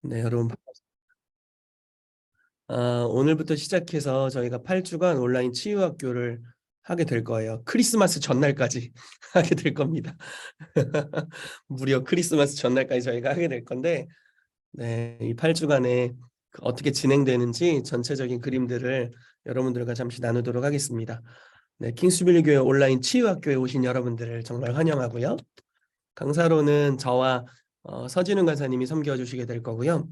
네, 여러분. 오늘부터 시작해서 저희가 8주간 온라인 치유학교를 하게 될 거예요. 크리스마스 전날까지 하게 될 겁니다. 무려 크리스마스 전날까지 저희가 하게 될 건데, 네, 이 8주간에 어떻게 진행되는지 전체적인 그림들을 여러분들과 잠시 나누도록 하겠습니다. 네, 킹스빌리 교회 온라인 치유학교에 오신 여러분들을 정말 환영하고요. 강사로는 저와 서진웅 강사님이 섬겨주시게 될 거고요.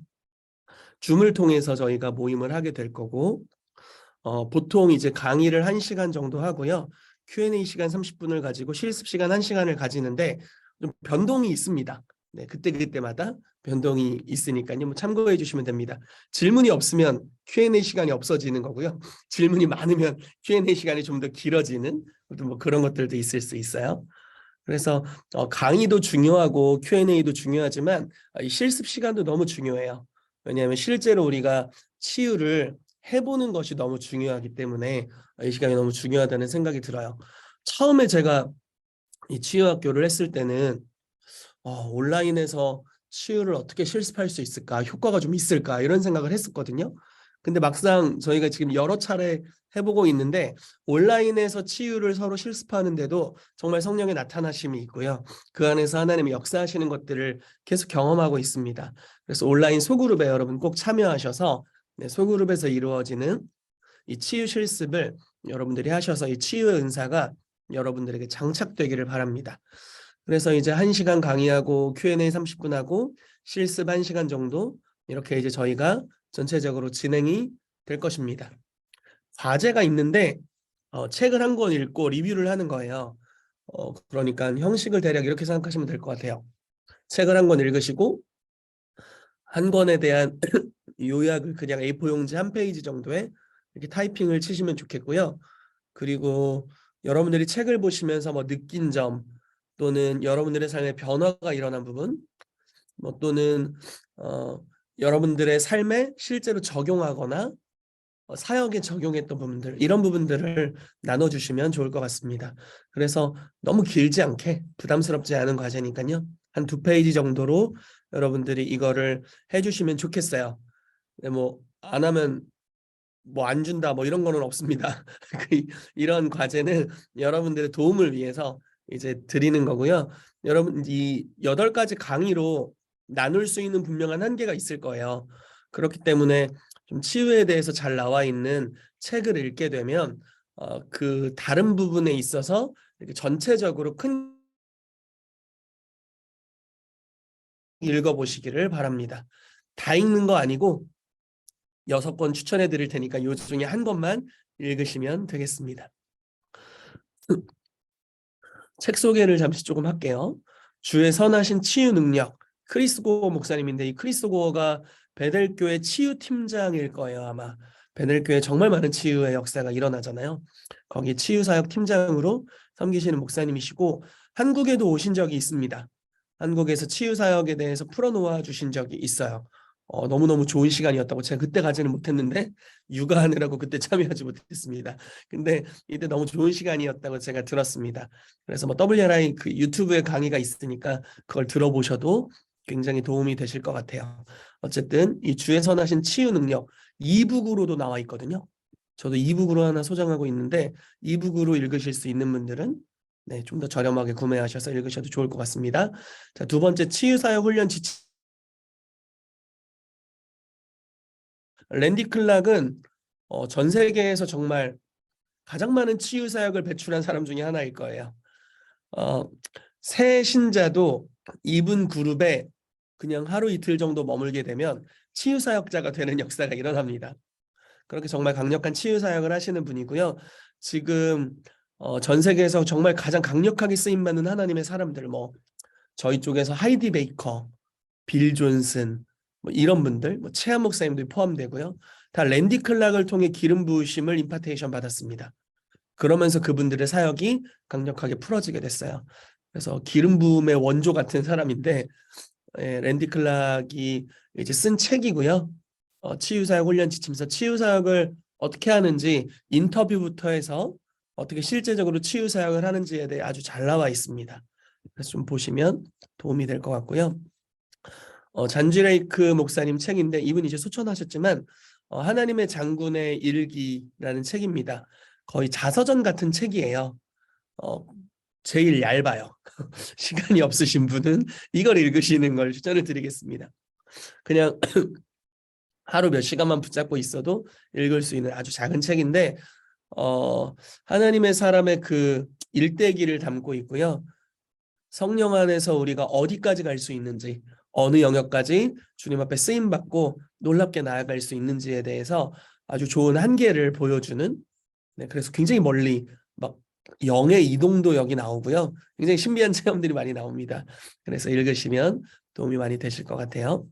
줌을 통해서 저희가 모임을 하게 될 거고, 보통 이제 강의를 1시간 정도 하고요. Q&A 시간 30분을 가지고 실습 시간 1시간을 가지는데 좀 변동이 있습니다. 네, 그때마다 변동이 있으니까요. 뭐 참고해 주시면 됩니다. 질문이 없으면 Q&A 시간이 없어지는 거고요. 질문이 많으면 Q&A 시간이 좀 더 길어지는 뭐 그런 것들도 있을 수 있어요. 그래서 강의도 중요하고 Q&A도 중요하지만 이 실습 시간도 너무 중요해요. 왜냐하면 실제로 우리가 치유를 해보는 것이 너무 중요하기 때문에 이 시간이 너무 중요하다는 생각이 들어요. 처음에 제가 이 치유학교를 했을 때는 온라인에서 치유를 어떻게 실습할 수 있을까, 효과가 좀 있을까 이런 생각을 했었거든요. 근데 막상 저희가 지금 여러 차례 해보고 있는데 온라인에서 치유를 서로 실습하는데도 정말 성령의 나타나심이 있고요. 그 안에서 하나님이 역사하시는 것들을 계속 경험하고 있습니다. 그래서 온라인 소그룹에 여러분 꼭 참여하셔서 소그룹에서 이루어지는 이 치유 실습을 여러분들이 하셔서 이 치유의 은사가 여러분들에게 장착되기를 바랍니다. 그래서 이제 1시간 강의하고 Q&A 30분 하고 실습 1시간 정도 이렇게 이제 저희가 전체적으로 진행이 될 것입니다. 과제가 있는데 책을 한 권 읽고 리뷰를 하는 거예요. 그러니까 형식을 대략 이렇게 생각하시면 될 것 같아요. 책을 한 권 읽으시고 한 권에 대한 요약을 그냥 A4 용지 한 페이지 정도에 이렇게 타이핑을 치시면 좋겠고요. 그리고 여러분들이 책을 보시면서 뭐 느낀 점 또는 여러분들의 삶에 변화가 일어난 부분 뭐 또는 여러분들의 삶에 실제로 적용하거나 사역에 적용했던 부분들 이런 부분들을 나눠주시면 좋을 것 같습니다. 그래서 너무 길지 않게 부담스럽지 않은 과제니까요. 한 2페이지 정도로 여러분들이 이거를 해주시면 좋겠어요. 뭐 안 하면 뭐 안 준다 뭐 이런 거는 없습니다. 이런 과제는 여러분들의 도움을 위해서 이제 드리는 거고요. 여러분 이 8가지 강의로 나눌 수 있는 분명한 한계가 있을 거예요. 그렇기 때문에 좀 치유에 대해서 잘 나와 있는 책을 읽게 되면 그 다른 부분에 있어서 이렇게 전체적으로 큰 읽어보시기를 바랍니다. 다 읽는 거 아니고 6권 추천해 드릴 테니까 요 중에 한 권만 읽으시면 되겠습니다. 책 소개를 잠시 조금 할게요. 주의 선하신 치유 능력. 크리스 고어 목사님인데 이 크리스 고어가 베델교회 치유팀장일 거예요. 아마 베델교회 정말 많은 치유의 역사가 일어나잖아요. 거기 치유사역 팀장으로 섬기시는 목사님이시고 한국에도 오신 적이 있습니다. 한국에서 치유사역에 대해서 풀어놓아 주신 적이 있어요. 너무너무 좋은 시간이었다고 제가 그때 가지는 못했는데 육아하느라고 그때 참여하지 못했습니다. 근데 이때 너무 좋은 시간이었다고 제가 들었습니다. 그래서 뭐 WRI 그 유튜브에 강의가 있으니까 그걸 들어보셔도 굉장히 도움이 되실 것 같아요. 어쨌든 이 주의 선하신 치유 능력 이북으로도 나와 있거든요. 저도 이북으로 하나 소장하고 있는데 이북으로 읽으실 수 있는 분들은 좀 더 저렴하게 구매하셔서 읽으셔도 좋을 것 같습니다. 자, 2번째 치유사역 훈련 지침. 랜디 클락은 전 세계에서 정말 가장 많은 치유사역을 배출한 사람 중에 하나일 거예요. 새 신자도 이분 그룹에 그냥 하루 이틀 정도 머물게 되면 치유사역자가 되는 역사가 일어납니다. 그렇게 정말 강력한 치유사역을 하시는 분이고요. 지금 전 세계에서 정말 가장 강력하게 쓰임받는 하나님의 사람들 뭐 저희 쪽에서 하이디 베이커, 빌 존슨 뭐 이런 분들 뭐 최한 목사님도 포함되고요. 다 랜디 클락을 통해 기름 부으심을 임파테이션 받았습니다. 그러면서 그분들의 사역이 강력하게 풀어지게 됐어요. 그래서 기름 부음의 원조 같은 사람인데 랜디 클락이 이제 쓴 책이고요. 치유사역 훈련 지침서 치유사역을 어떻게 하는지 인터뷰부터 해서 어떻게 실제적으로 치유사역을 하는지에 대해 아주 잘 나와 있습니다. 그래서 좀 보시면 도움이 될 것 같고요. 잔쥐레이크 목사님 책인데 이분이 이제 소천하셨지만 하나님의 장군의 일기라는 책입니다. 거의 자서전 같은 책이에요. 어, 제일 얇아요. 시간이 없으신 분은 이걸 읽으시는 걸 추천을 드리겠습니다. 그냥 하루 몇 시간만 붙잡고 있어도 읽을 수 있는 아주 작은 책인데 하나님의 사람의 그 일대기를 담고 있고요. 성령 안에서 우리가 어디까지 갈 수 있는지, 어느 영역까지 주님 앞에 쓰임 받고 놀랍게 나아갈 수 있는지에 대해서 아주 좋은 한계를 보여주는, 네, 그래서 굉장히 멀리 막 영의 이동도 여기 나오고요. 굉장히 신비한 체험들이 많이 나옵니다. 그래서 읽으시면 도움이 많이 되실 것 같아요.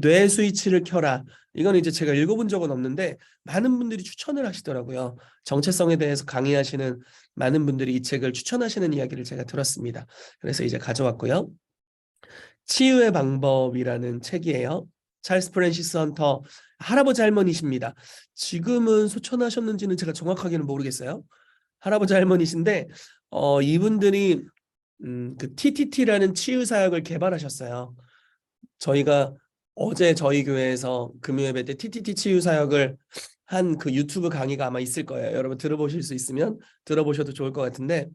뇌 스위치를 켜라. 이건 이제 제가 읽어본 적은 없는데 많은 분들이 추천을 하시더라고요. 정체성에 대해서 강의하시는 많은 분들이 이 책을 추천하시는 이야기를 제가 들었습니다. 그래서 이제 가져왔고요. 치유의 방법이라는 책이에요. 찰스 프랜시스 헌터 할아버지 할머니십니다. 지금은 소천하셨는지는 제가 정확하게는 모르겠어요. 할아버지 할머니신데 이분들이 그 TTT라는 치유 사역을 개발하셨어요. 저희가 어제 저희 교회에서 금요예배 때 TTT 치유 사역을 한 그 유튜브 강의가 아마 있을 거예요. 여러분 들어보실 수 있으면 들어보셔도 좋을 것 같은데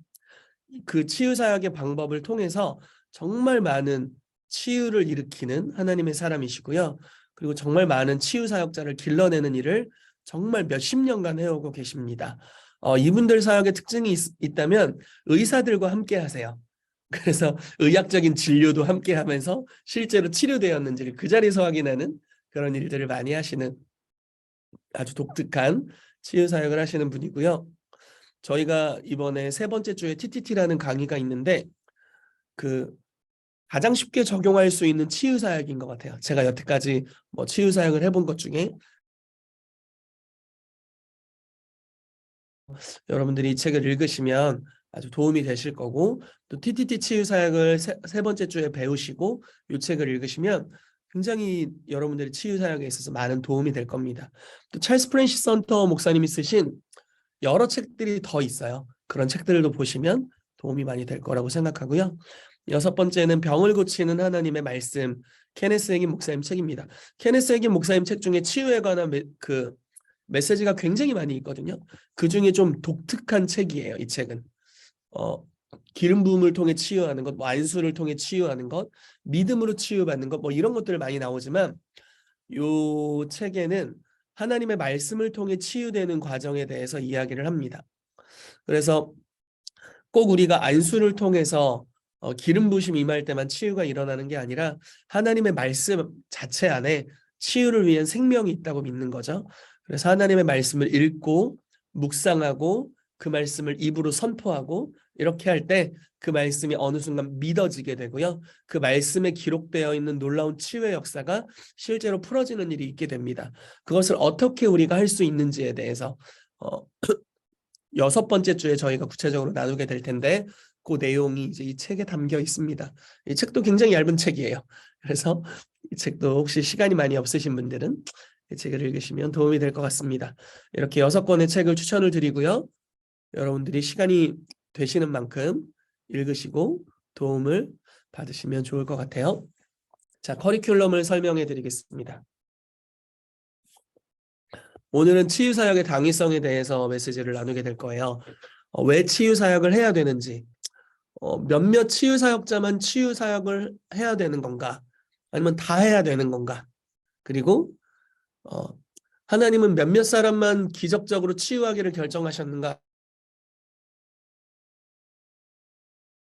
그 치유 사역의 방법을 통해서 정말 많은 치유를 일으키는 하나님의 사람이시고요. 그리고 정말 많은 치유 사역자를 길러내는 일을 정말 몇십 년간 해오고 계십니다. 이분들 사역의 특징이 있다면 의사들과 함께 하세요. 그래서 의학적인 진료도 함께 하면서 실제로 치료되었는지를 그 자리에서 확인하는 그런 일들을 많이 하시는 아주 독특한 치유 사역을 하시는 분이고요. 저희가 이번에 세 번째 주에 TTT라는 강의가 있는데 그 가장 쉽게 적용할 수 있는 치유 사역인 것 같아요. 제가 여태까지 뭐 치유 사역을 해본 것 중에 여러분들이 이 책을 읽으시면 아주 도움이 되실 거고 또 TTT 치유 사역을 세 번째 주에 배우시고 이 책을 읽으시면 굉장히 여러분들의 치유 사역에 있어서 많은 도움이 될 겁니다. 또 찰스 프랜시스 헌터 목사님이 쓰신 여러 책들이 더 있어요. 그런 책들도 보시면 도움이 많이 될 거라고 생각하고요. 여섯 번째는 병을 고치는 하나님의 말씀, 케네스 해긴 목사님 책입니다. 케네스 해긴 목사님 책 중에 치유에 관한 그 메시지가 굉장히 많이 있거든요. 그 중에 좀 독특한 책이에요. 이 책은 기름 부음을 통해 치유하는 것, 뭐 안수를 통해 치유하는 것, 믿음으로 치유받는 것, 뭐 이런 것들 많이 나오지만 이 책에는 하나님의 말씀을 통해 치유되는 과정에 대해서 이야기를 합니다. 그래서 꼭 우리가 안수를 통해서 기름 부으심 임할 때만 치유가 일어나는 게 아니라 하나님의 말씀 자체 안에 치유를 위한 생명이 있다고 믿는 거죠. 그래서 하나님의 말씀을 읽고 묵상하고 그 말씀을 입으로 선포하고 이렇게 할 때 그 말씀이 어느 순간 믿어지게 되고요. 그 말씀에 기록되어 있는 놀라운 치유의 역사가 실제로 풀어지는 일이 있게 됩니다. 그것을 어떻게 우리가 할 수 있는지에 대해서 여섯 번째 주에 저희가 구체적으로 나누게 될 텐데 그 내용이 이제 이 책에 담겨 있습니다. 이 책도 굉장히 얇은 책이에요. 그래서 이 책도 혹시 시간이 많이 없으신 분들은 이 책을 읽으시면 도움이 될 것 같습니다. 이렇게 6권의 책을 추천을 드리고요. 여러분들이 시간이 되시는 만큼 읽으시고 도움을 받으시면 좋을 것 같아요. 자, 커리큘럼을 설명해 드리겠습니다. 오늘은 치유사역의 당위성에 대해서 메시지를 나누게 될 거예요. 왜 치유사역을 해야 되는지, 몇몇 치유사역자만 치유사역을 해야 되는 건가, 아니면 다 해야 되는 건가, 그리고 하나님은 몇몇 사람만 기적적으로 치유하기를 결정하셨는가,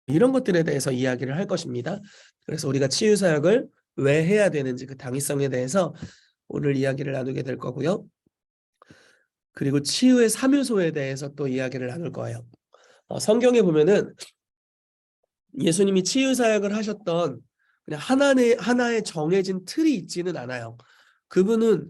이런 것들에 대해서 이야기를 할 것입니다. 그래서 우리가 치유사역을 왜 해야 되는지 그 당위성에 대해서 오늘 이야기를 나누게 될 거고요. 그리고 치유의 3요소에 대해서 또 이야기를 나눌 거예요. 성경에 보면은 예수님이 치유사역을 하셨던 그냥 하나의 정해진 틀이 있지는 않아요. 그분은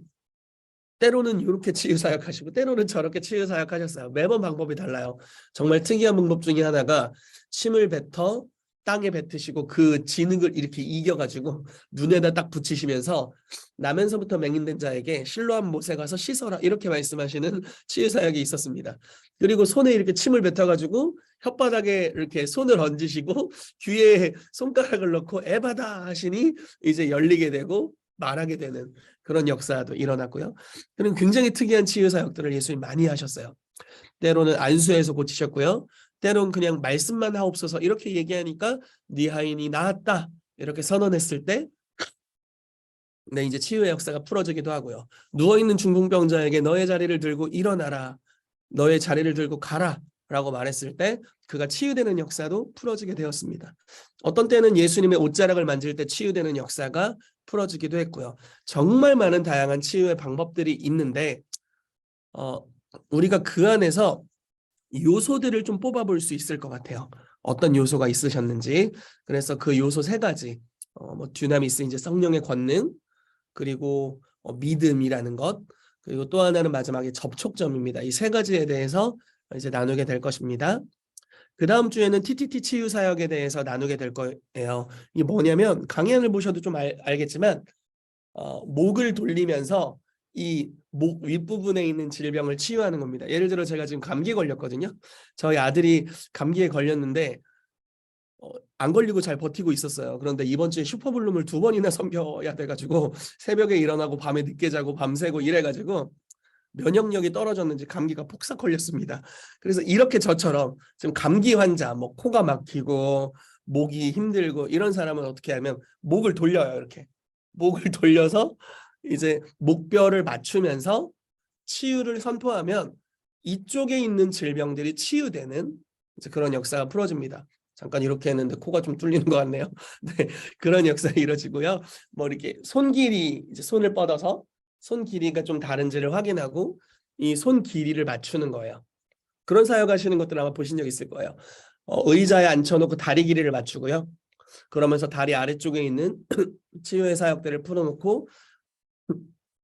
때로는 이렇게 치유사역하시고 때로는 저렇게 치유사역하셨어요. 매번 방법이 달라요. 정말 특이한 방법 중에 하나가 침을 뱉어 땅에 뱉으시고 그 진흙을 이렇게 이겨가지고 눈에다 딱 붙이시면서 나면서부터 맹인된 자에게 실로암 못에 가서 씻어라 이렇게 말씀하시는 치유사역이 있었습니다. 그리고 손에 이렇게 침을 뱉어가지고 혓바닥에 이렇게 손을 얹으시고 귀에 손가락을 넣고 에바다 하시니 이제 열리게 되고 말하게 되는 그런 역사도 일어났고요. 그런 굉장히 특이한 치유사역들을 예수님 많이 하셨어요. 때로는 안수해서 고치셨고요. 때로는 그냥 말씀만 하옵소서 이렇게 얘기하니까 네 하인이 나았다 이렇게 선언했을 때 이제 치유의 역사가 풀어지기도 하고요. 누워있는 중풍병자에게 너의 자리를 들고 일어나라, 너의 자리를 들고 가라 라고 말했을 때 그가 치유되는 역사도 풀어지게 되었습니다. 어떤 때는 예수님의 옷자락을 만질 때 치유되는 역사가 풀어지기도 했고요. 정말 많은 다양한 치유의 방법들이 있는데 우리가 그 안에서 요소들을 좀 뽑아볼 수 있을 것 같아요. 어떤 요소가 있으셨는지. 그래서 그 요소 3가지 뭐 듀나미스 이제 성령의 권능, 그리고 믿음이라는 것, 그리고 또 하나는 마지막에 접촉점입니다. 이 3가지에 대해서 이제 나누게 될 것입니다. 그 다음 주에는 TTT 치유 사역에 대해서 나누게 될 거예요. 이게 뭐냐면 강연을 보셔도 좀 알겠지만 목을 돌리면서 이 목 윗부분에 있는 질병을 치유하는 겁니다. 예를 들어 제가 지금 감기에 걸렸거든요. 저희 아들이 감기에 걸렸는데 안 걸리고 잘 버티고 있었어요. 그런데 이번 주에 슈퍼블룸을 2번이나 섬겨야 돼가지고 새벽에 일어나고 밤에 늦게 자고 밤새고 이래가지고 면역력이 떨어졌는지 감기가 폭삭 걸렸습니다. 그래서 이렇게 저처럼 지금 감기 환자, 뭐 코가 막히고 목이 힘들고 이런 사람은 어떻게 하면 목을 돌려요. 이렇게 목을 돌려서 이제 목뼈를 맞추면서 치유를 선포하면 이쪽에 있는 질병들이 치유되는 이제 그런 역사가 풀어집니다. 잠깐 이렇게 했는데 코가 좀 뚫리는 것 같네요. 네, 그런 역사가 이루어지고요. 뭐 이렇게 손 길이 이제 손을 뻗어서 손 길이가 좀 다른지를 확인하고 이 손 길이를 맞추는 거예요. 그런 사역하시는 것들 아마 보신 적 있을 거예요. 의자에 앉혀놓고 다리 길이를 맞추고요. 그러면서 다리 아래쪽에 있는 치유의 사역들을 풀어놓고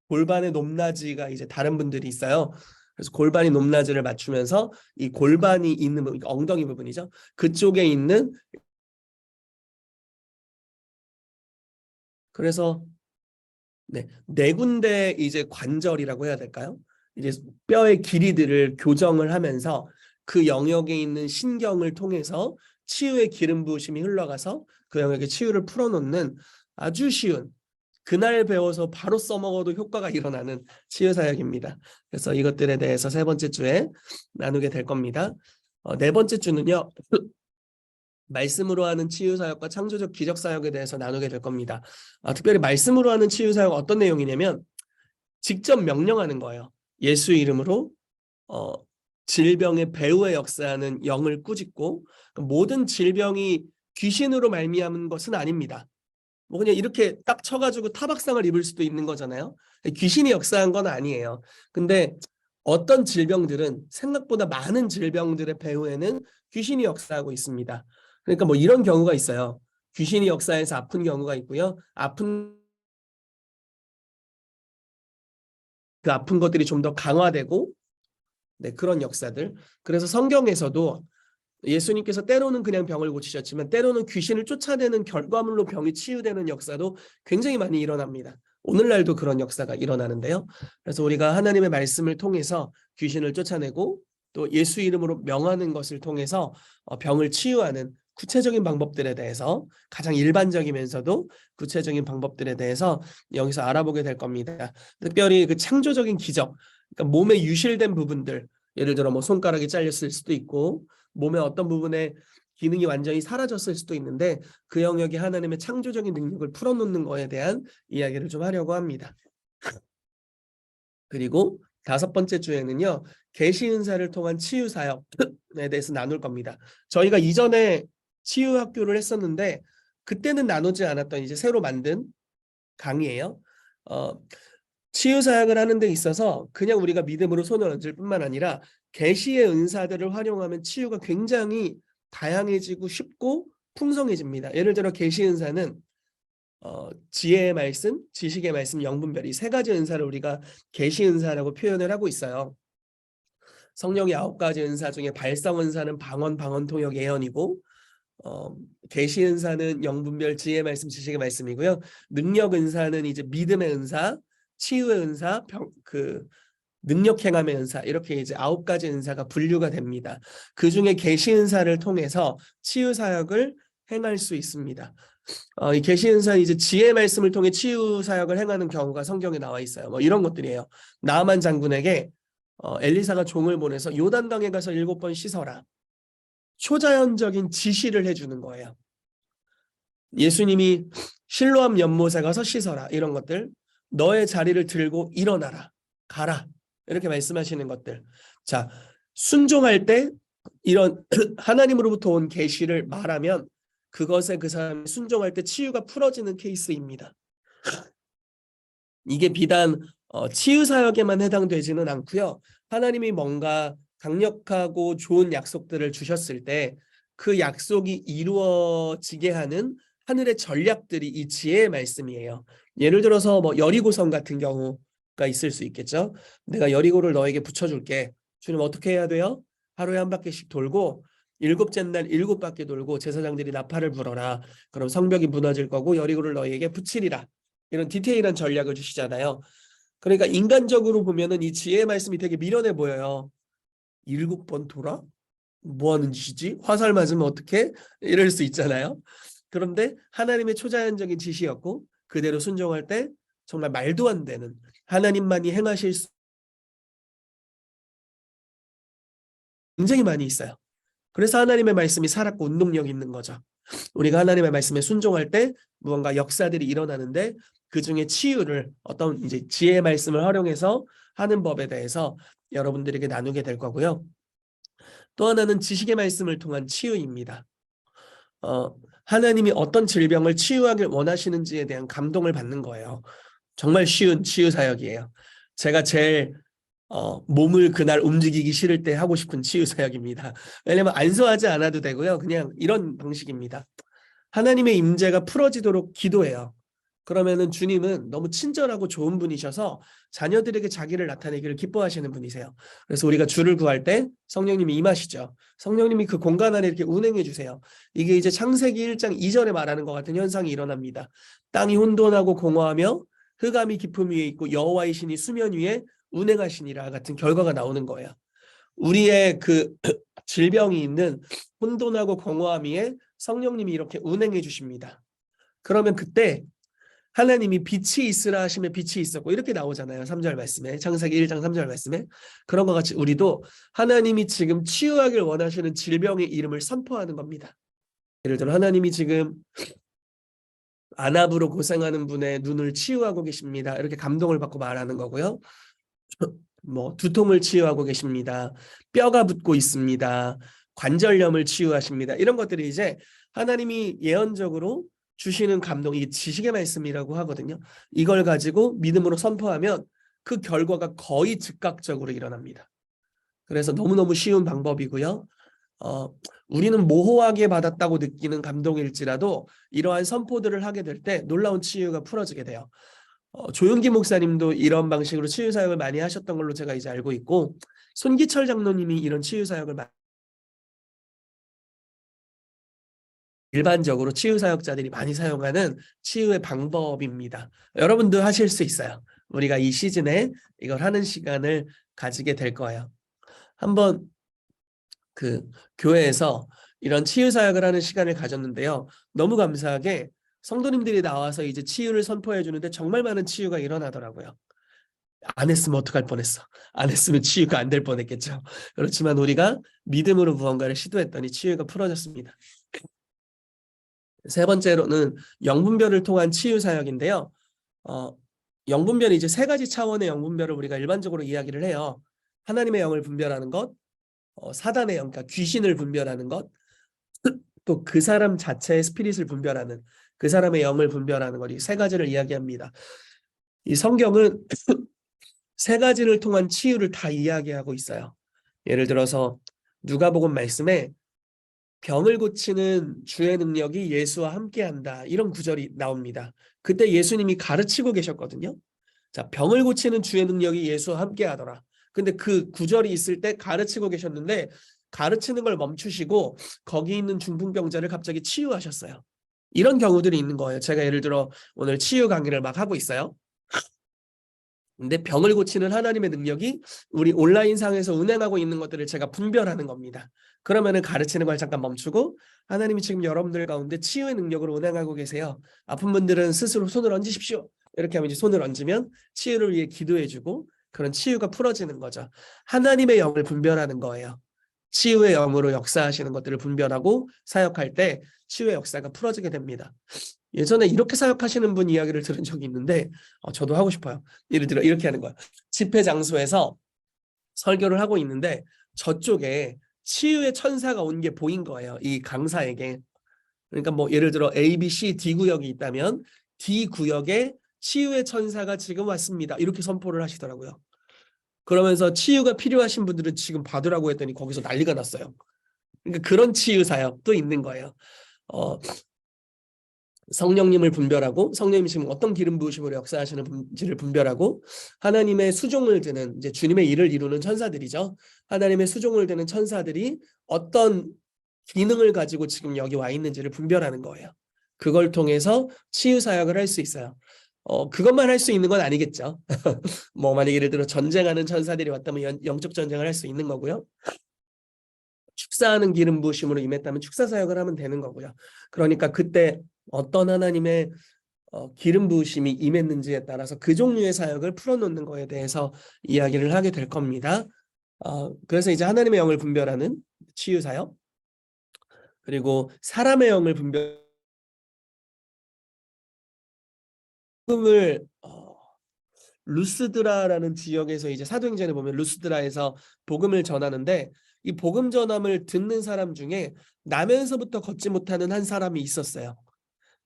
골반의 높낮이가 이제 다른 분들이 있어요. 그래서 골반이 높낮이를 맞추면서 이 골반이 있는 부분, 엉덩이 부분이죠. 그쪽에 있는 그래서 네 군데 이제 관절이라고 해야 될까요? 이제 뼈의 길이들을 교정을 하면서 그 영역에 있는 신경을 통해서 치유의 기름 부으심이 흘러가서 그 영역의 치유를 풀어놓는 아주 쉬운 그날 배워서 바로 써먹어도 효과가 일어나는 치유 사역입니다. 그래서 이것들에 대해서 3번째 주에 나누게 될 겁니다. 4번째 주는요. 말씀으로 하는 치유 사역과 창조적 기적 사역에 대해서 나누게 될 겁니다. 특별히 말씀으로 하는 치유 사역은 어떤 내용이냐면 직접 명령하는 거예요. 예수 이름으로 질병의 배후에 역사하는 영을 꾸짖고 모든 질병이 귀신으로 말미암은 것은 아닙니다. 뭐 그냥 이렇게 딱 쳐가지고 타박상을 입을 수도 있는 거잖아요. 귀신이 역사한 건 아니에요. 근데 어떤 질병들은 생각보다 많은 질병들의 배후에는 귀신이 역사하고 있습니다. 그러니까 뭐 이런 경우가 있어요. 귀신이 역사해서 아픈 경우가 있고요. 그 아픈 것들이 좀 더 강화되고 그런 역사들. 그래서 성경에서도 예수님께서 때로는 그냥 병을 고치셨지만 때로는 귀신을 쫓아내는 결과물로 병이 치유되는 역사도 굉장히 많이 일어납니다. 오늘날도 그런 역사가 일어나는데요. 그래서 우리가 하나님의 말씀을 통해서 귀신을 쫓아내고 또 예수 이름으로 명하는 것을 통해서 병을 치유하는 구체적인 방법들에 대해서 가장 일반적이면서도 구체적인 방법들에 대해서 여기서 알아보게 될 겁니다. 특별히 그 창조적인 기적, 그러니까 몸에 유실된 부분들, 예를 들어 뭐 손가락이 잘렸을 수도 있고 몸의 어떤 부분에 기능이 완전히 사라졌을 수도 있는데 그 영역에 하나님의 창조적인 능력을 풀어놓는 거에 대한 이야기를 좀 하려고 합니다. 그리고 5번째 주에는요. 계시 은사를 통한 치유 사역에 대해서 나눌 겁니다. 저희가 이전에 치유 학교를 했었는데 그때는 나누지 않았던 이제 새로 만든 강의예요. 치유 사역을 하는 데 있어서 그냥 우리가 믿음으로 손을 얹을 뿐만 아니라 계시의 은사들을 활용하면 치유가 굉장히 다양해지고 쉽고 풍성해집니다. 예를 들어 계시 은사는 지혜의 말씀, 지식의 말씀, 영분별 이 3가지 은사를 우리가 계시 은사라고 표현을 하고 있어요. 성령의 9가지 은사 중에 발성 은사는 방언, 통역, 예언이고 계시 은사는 영분별 지혜 말씀 지식의 말씀이고요. 능력 은사는 이제 믿음의 은사, 치유의 은사, 능력 행함의 은사, 이렇게 이제 9가지 은사가 분류가 됩니다. 그 중에 계시 은사를 통해서 치유 사역을 행할 수 있습니다. 이 계시 은사는 이제 지혜 말씀을 통해 치유 사역을 행하는 경우가 성경에 나와 있어요. 뭐 이런 것들이에요. 나아만 장군에게 엘리사가 종을 보내서 요단강에 가서 7번 씻어라. 초자연적인 지시를 해주는 거예요. 예수님이 실로암 연못에 가서 씻어라. 이런 것들. 너의 자리를 들고 일어나라. 가라. 이렇게 말씀하시는 것들. 자, 순종할 때 이런 하나님으로부터 온 계시를 말하면 그것에 그 사람이 순종할 때 치유가 풀어지는 케이스입니다. 이게 비단 치유 사역에만 해당되지는 않고요. 하나님이 뭔가 강력하고 좋은 약속들을 주셨을 때 그 약속이 이루어지게 하는 하늘의 전략들이 이 지혜의 말씀이에요. 예를 들어서 뭐 여리고성 같은 경우가 있을 수 있겠죠. 내가 여리고를 너에게 붙여줄게. 주님 어떻게 해야 돼요? 하루에 한 바퀴씩 돌고 7째 날 7바퀴 돌고 제사장들이 나팔을 불어라. 그럼 성벽이 무너질 거고 여리고를 너에게 붙이리라. 이런 디테일한 전략을 주시잖아요. 그러니까 인간적으로 보면은 이 지혜의 말씀이 되게 미련해 보여요. 7번 돌아? 뭐 하는 짓이지? 화살 맞으면 어떡해? 이럴 수 있잖아요. 그런데 하나님의 초자연적인 지시였고 그대로 순종할 때 정말 말도 안 되는 하나님만이 행하실 수 굉장히 많이 있어요. 그래서 하나님의 말씀이 살았고 운동력 있는 거죠. 우리가 하나님의 말씀에 순종할 때 무언가 역사들이 일어나는데 그 중에 치유를 어떤 이제 지혜의 말씀을 활용해서 하는 법에 대해서 여러분들에게 나누게 될 거고요. 또 하나는 지식의 말씀을 통한 치유입니다. 하나님이 어떤 질병을 치유하길 원하시는지에 대한 감동을 받는 거예요. 정말 쉬운 치유 사역이에요. 제가 제일 몸을 그날 움직이기 싫을 때 하고 싶은 치유 사역입니다. 왜냐면 안수하지 않아도 되고요. 그냥 이런 방식입니다. 하나님의 임재가 풀어지도록 기도해요. 그러면은 주님은 너무 친절하고 좋은 분이셔서 자녀들에게 자기를 나타내기를 기뻐하시는 분이세요. 그래서 우리가 주를 구할 때 성령님이 임하시죠. 성령님이 그 공간 안에 이렇게 운행해 주세요. 이게 이제 창세기 1장 2절에 말하는 것 같은 현상이 일어납니다. 땅이 혼돈하고 공허하며 흑암이 깊음 위에 있고 여호와의 신이 수면 위에 운행하시니라 같은 결과가 나오는 거예요. 우리의 그 질병이 있는 혼돈하고 공허함 위에 성령님이 이렇게 운행해 주십니다. 그러면 그때 하나님이 빛이 있으라 하시며 빛이 있었고 이렇게 나오잖아요. 3절 말씀에 창세기 1장 3절 말씀에 그런 것 같이 우리도 하나님이 지금 치유하길 원하시는 질병의 이름을 선포하는 겁니다. 예를 들어 하나님이 지금 안압으로 고생하는 분의 눈을 치유하고 계십니다. 이렇게 감동을 받고 말하는 거고요. 뭐 두통을 치유하고 계십니다. 뼈가 붓고 있습니다. 관절염을 치유하십니다. 이런 것들이 이제 하나님이 예언적으로 주시는 감동, 이게 지식의 말씀이라고 하거든요. 이걸 가지고 믿음으로 선포하면 그 결과가 거의 즉각적으로 일어납니다. 그래서 너무너무 쉬운 방법이고요. 우리는 모호하게 받았다고 느끼는 감동일지라도 이러한 선포들을 하게 될 때 놀라운 치유가 풀어지게 돼요. 조용기 목사님도 이런 방식으로 치유 사역을 많이 하셨던 걸로 제가 이제 알고 있고 손기철 장로님이 이런 치유 사역을 일반적으로 치유 사역자들이 많이 사용하는 치유의 방법입니다. 여러분도 하실 수 있어요. 우리가 이 시즌에 이걸 하는 시간을 가지게 될 거예요. 한번 그 교회에서 이런 치유 사역을 하는 시간을 가졌는데요. 너무 감사하게 성도님들이 나와서 이제 치유를 선포해 주는데 정말 많은 치유가 일어나더라고요. 안 했으면 어떡할 뻔했어. 안 했으면 치유가 안 될 뻔했겠죠. 그렇지만 우리가 믿음으로 무언가를 시도했더니 치유가 풀어졌습니다. 세 번째로는 영분별을 통한 치유 사역인데요. 영분별이 이제 3가지 차원의 영분별을 우리가 일반적으로 이야기를 해요. 하나님의 영을 분별하는 것, 사단의 영, 그러니까 귀신을 분별하는 것, 또 그 사람 자체의 스피릿을 분별하는 그 사람의 영을 분별하는 것, 이 3가지를 이야기합니다. 이 성경은 3가지를 통한 치유를 다 이야기하고 있어요. 예를 들어서 누가복음 말씀에 병을 고치는 주의 능력이 예수와 함께한다 이런 구절이 나옵니다. 그때 예수님이 가르치고 계셨거든요. 자, 병을 고치는 주의 능력이 예수와 함께하더라. 근데 그 구절이 있을 때 가르치고 계셨는데 가르치는 걸 멈추시고 거기 있는 중풍병자를 갑자기 치유하셨어요. 이런 경우들이 있는 거예요. 제가 예를 들어 오늘 치유 강의를 막 하고 있어요. 근데 병을 고치는 하나님의 능력이 우리 온라인상에서 운행하고 있는 것들을 제가 분별하는 겁니다. 그러면은 가르치는 걸 잠깐 멈추고 하나님이 지금 여러분들 가운데 치유의 능력으로 운행하고 계세요. 아픈 분들은 스스로 손을 얹으십시오. 이렇게 하면 이제 손을 얹으면 치유를 위해 기도해주고 그런 치유가 풀어지는 거죠. 하나님의 영을 분별하는 거예요. 치유의 영으로 역사하시는 것들을 분별하고 사역할 때 치유의 역사가 풀어지게 됩니다. 예전에 이렇게 사역하시는 분 이야기를 들은 적이 있는데 저도 하고 싶어요. 예를 들어 이렇게 하는 거야. 집회 장소에서 설교를 하고 있는데 저쪽에 치유의 천사가 온 게 보인 거예요. 이 강사에게. 그러니까 뭐 예를 들어 A, B, C, D 구역이 있다면 D 구역에 치유의 천사가 지금 왔습니다. 이렇게 선포를 하시더라고요. 그러면서 치유가 필요하신 분들은 지금 받으라고 했더니 거기서 난리가 났어요. 그러니까 그런 치유 사역도 있는 거예요. 성령님을 분별하고 성령님이 지금 어떤 기름 부으심으로 역사하시는지를 분별하고 하나님의 수종을 드는 이제 주님의 일을 이루는 천사들이죠. 하나님의 수종을 드는 천사들이 어떤 기능을 가지고 지금 여기 와 있는지를 분별하는 거예요. 그걸 통해서 치유 사역을 할 수 있어요. 그것만 할 수 있는 건 아니겠죠. 뭐 만약 예를 들어 전쟁하는 천사들이 왔다면 영적 전쟁을 할 수 있는 거고요. 축사하는 기름 부으심으로 임했다면 축사 사역을 하면 되는 거고요. 그러니까 그때 어떤 하나님의 기름 부으심이 임했는지에 따라서 그 종류의 사역을 풀어놓는 거에 대해서 이야기를 하게 될 겁니다. 그래서 이제 하나님의 영을 분별하는 치유 사역, 그리고 사람의 영을 복음을 루스드라라는 지역에서 이제 사도행전에 보면 루스드라에서 복음을 전하는데 이 복음 전함을 듣는 사람 중에 나면서부터 걷지 못하는 한 사람이 있었어요.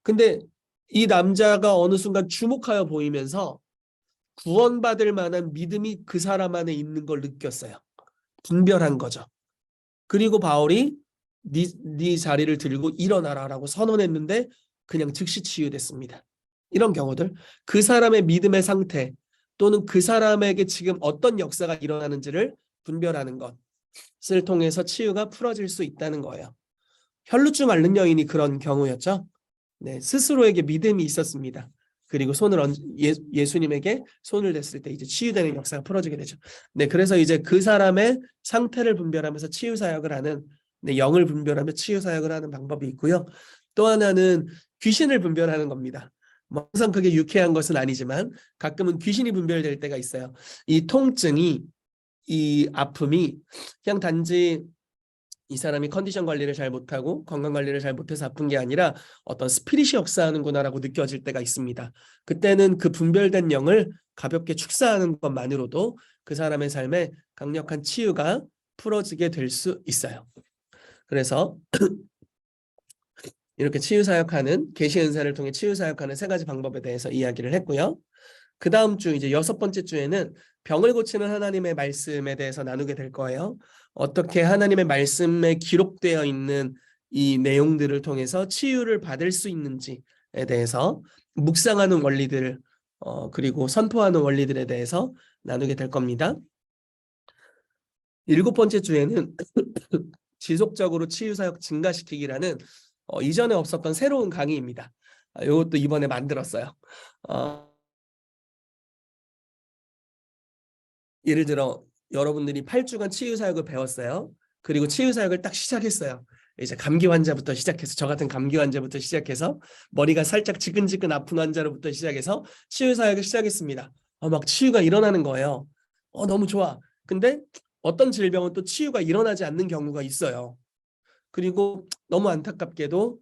근데 이 남자가 어느 순간 주목하여 보이면서 구원받을 만한 믿음이 그 사람 안에 있는 걸 느꼈어요. 분별한 거죠. 그리고 바울이 네 자리를 들고 일어나라라고 선언했는데 그냥 즉시 치유됐습니다. 이런 경우들, 그 사람의 믿음의 상태 또는 그 사람에게 지금 어떤 역사가 일어나는지를 분별하는 것을 통해서 치유가 풀어질 수 있다는 거예요. 혈루증 앓는 여인이 그런 경우였죠. 네, 스스로에게 믿음이 있었습니다. 그리고 예수님에게 손을 댔을 때 이제 치유되는 역사가 풀어지게 되죠. 네, 그래서 이제 그 사람의 상태를 분별하면서 치유 사역을 하는, 네, 영을 분별하며 치유 사역을 하는 방법이 있고요. 또 하나는 귀신을 분별하는 겁니다. 뭐 항상 그게 유쾌한 것은 아니지만 가끔은 귀신이 분별될 때가 있어요. 이 통증이, 이 아픔이 그냥 단지 이 사람이 컨디션 관리를 잘 못하고 건강 관리를 잘 못해서 아픈 게 아니라 어떤 스피릿이 역사하는구나라고 느껴질 때가 있습니다. 그때는 그 분별된 영을 가볍게 축사하는 것만으로도 그 사람의 삶에 강력한 치유가 풀어지게 될 수 있어요. 그래서 이렇게 치유 사역하는, 계시 은사를 통해 치유 사역하는 세 가지 방법에 대해서 이야기를 했고요. 그 다음 주 이제 6번째 주에는 병을 고치는 하나님의 말씀에 대해서 나누게 될 거예요. 어떻게 하나님의 말씀에 기록되어 있는 이 내용들을 통해서 치유를 받을 수 있는지에 대해서 묵상하는 원리들, 그리고 선포하는 원리들에 대해서 나누게 될 겁니다. 7번째 주에는 지속적으로 치유사역 증가시키기라는 이전에 없었던 새로운 강의입니다. 이것도 이번에 만들었어요. 예를 들어 여러분들이 8주간 치유사역을 배웠어요. 그리고 치유사역을 딱 시작했어요. 이제 감기 환자부터 시작해서, 저 같은 감기 환자부터 시작해서 머리가 살짝 지근지근 아픈 환자로부터 시작해서 치유사역을 시작했습니다. 막 치유가 일어나는 거예요. 너무 좋아. 근데 어떤 질병은 또 치유가 일어나지 않는 경우가 있어요. 그리고 너무 안타깝게도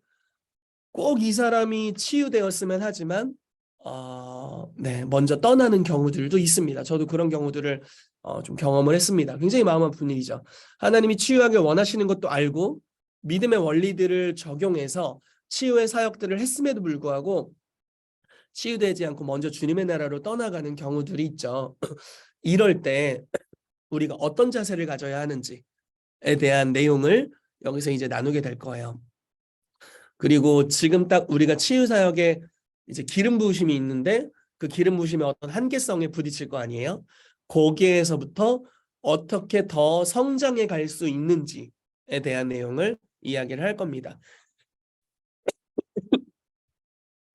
꼭 이 사람이 치유되었으면 하지만 네, 먼저 떠나는 경우들도 있습니다. 저도 그런 경우들을 좀 경험을 했습니다. 굉장히 마음 아픈 일이죠. 하나님이 치유하길 원하시는 것도 알고 믿음의 원리들을 적용해서 치유의 사역들을 했음에도 불구하고 치유되지 않고 먼저 주님의 나라로 떠나가는 경우들이 있죠. 이럴 때 우리가 어떤 자세를 가져야 하는지에 대한 내용을 여기서 이제 나누게 될 거예요. 그리고 지금 딱 우리가 치유 사역에 이제 기름 부으심이 있는데 그 기름 부으심의 어떤 한계성에 부딪힐 거 아니에요? 거기에서부터 어떻게 더 성장해 갈 수 있는지 대한 내용을 이야기를 할 겁니다.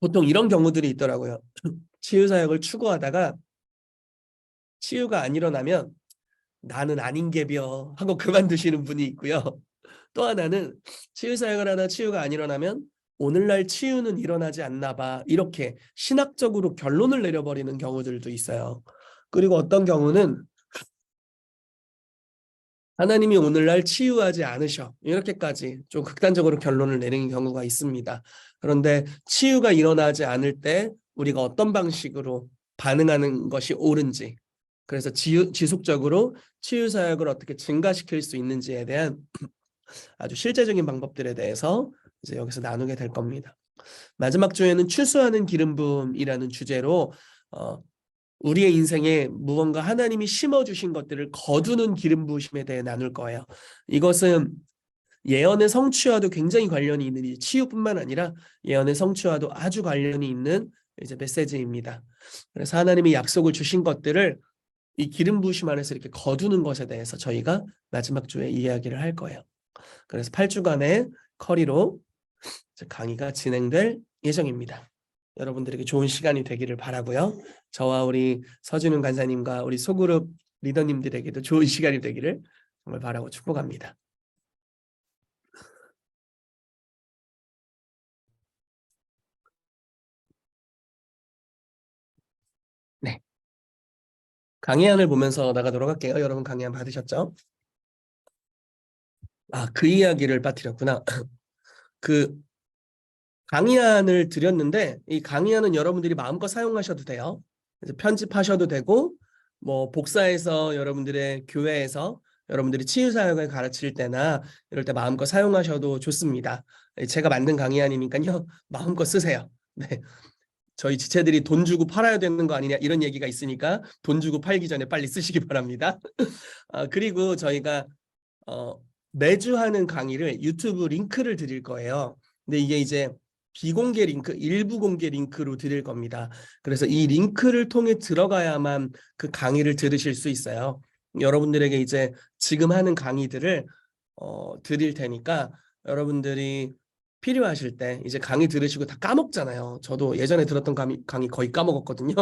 보통 이런 경우들이 있더라고요. 치유사역을 추구하다가 치유가 안 일어나면 나는 아닌 게벼 하고 그만두시는 분이 있고요. 또 하나는 치유사역을 하다 치유가 안 일어나면 오늘날 치유는 일어나지 않나 봐 이렇게 신학적으로 결론을 내려버리는 경우들도 있어요. 그리고 어떤 경우는 하나님이 오늘날 치유하지 않으셔 이렇게까지 좀 극단적으로 결론을 내리는 경우가 있습니다. 그런데 치유가 일어나지 않을 때 우리가 어떤 방식으로 반응하는 것이 옳은지, 그래서 지속적으로 치유 사역을 어떻게 증가시킬 수 있는지에 대한 아주 실제적인 방법들에 대해서 이제 여기서 나누게 될 겁니다. 마지막 주에는 추수하는 기름 부음이라는 주제로 우리의 인생에 무언가 하나님이 심어주신 것들을 거두는 기름 부으심에 대해 나눌 거예요. 이것은 예언의 성취와도 굉장히 관련이 있는, 치유뿐만 아니라 예언의 성취와도 아주 관련이 있는 이제 메시지입니다. 그래서 하나님이 약속을 주신 것들을 이 기름 부으심 안에서 이렇게 거두는 것에 대해서 저희가 마지막 주에 이야기를 할 거예요. 그래서 8주간의 커리로 강의가 진행될 예정입니다. 여러분들에게 좋은 시간이 되기를 바라고요. 저와 우리 서준훈 간사님과 우리 소그룹 리더님들에게도 좋은 시간이 되기를 정말 바라고 축복합니다. 네, 강의안을 보면서 나가도록 할게요. 여러분 강의안 받으셨죠? 그 이야기를 빠뜨렸구나. 그 강의안을 드렸는데 이 강의안은 여러분들이 마음껏 사용하셔도 돼요. 그래서 편집하셔도 되고 뭐 복사해서 여러분들의 교회에서 여러분들이 치유사역을 가르칠 때나 이럴 때 마음껏 사용하셔도 좋습니다. 제가 만든 강의안이니까요. 마음껏 쓰세요. 네. 저희 지체들이 돈 주고 팔아야 되는 거 아니냐 이런 얘기가 있으니까 돈 주고 팔기 전에 빨리 쓰시기 바랍니다. 그리고 저희가 매주 하는 강의를 유튜브 링크를 드릴 거예요. 근데 이게 이제 비공개 링크, 일부 공개 링크로 드릴 겁니다. 그래서 이 링크를 통해 들어가야만 그 강의를 들으실 수 있어요. 여러분들에게 이제 지금 하는 강의들을 드릴 테니까 여러분들이 필요하실 때 이제 강의 들으시고 다 까먹잖아요. 저도 예전에 들었던 강의 거의 까먹었거든요.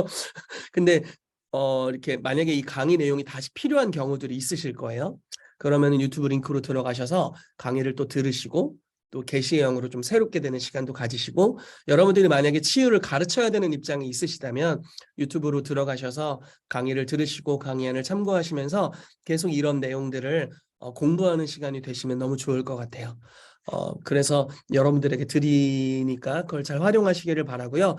근데 이렇게 만약에 이 강의 내용이 다시 필요한 경우들이 있으실 거예요. 그러면 유튜브 링크로 들어가셔서 강의를 또 들으시고 또 게시형으로 좀 새롭게 되는 시간도 가지시고, 여러분들이 만약에 치유를 가르쳐야 되는 입장이 있으시다면 유튜브로 들어가셔서 강의를 들으시고 강의안을 참고하시면서 계속 이런 내용들을 공부하는 시간이 되시면 너무 좋을 것 같아요. 그래서 여러분들에게 드리니까 그걸 잘 활용하시기를 바라고요.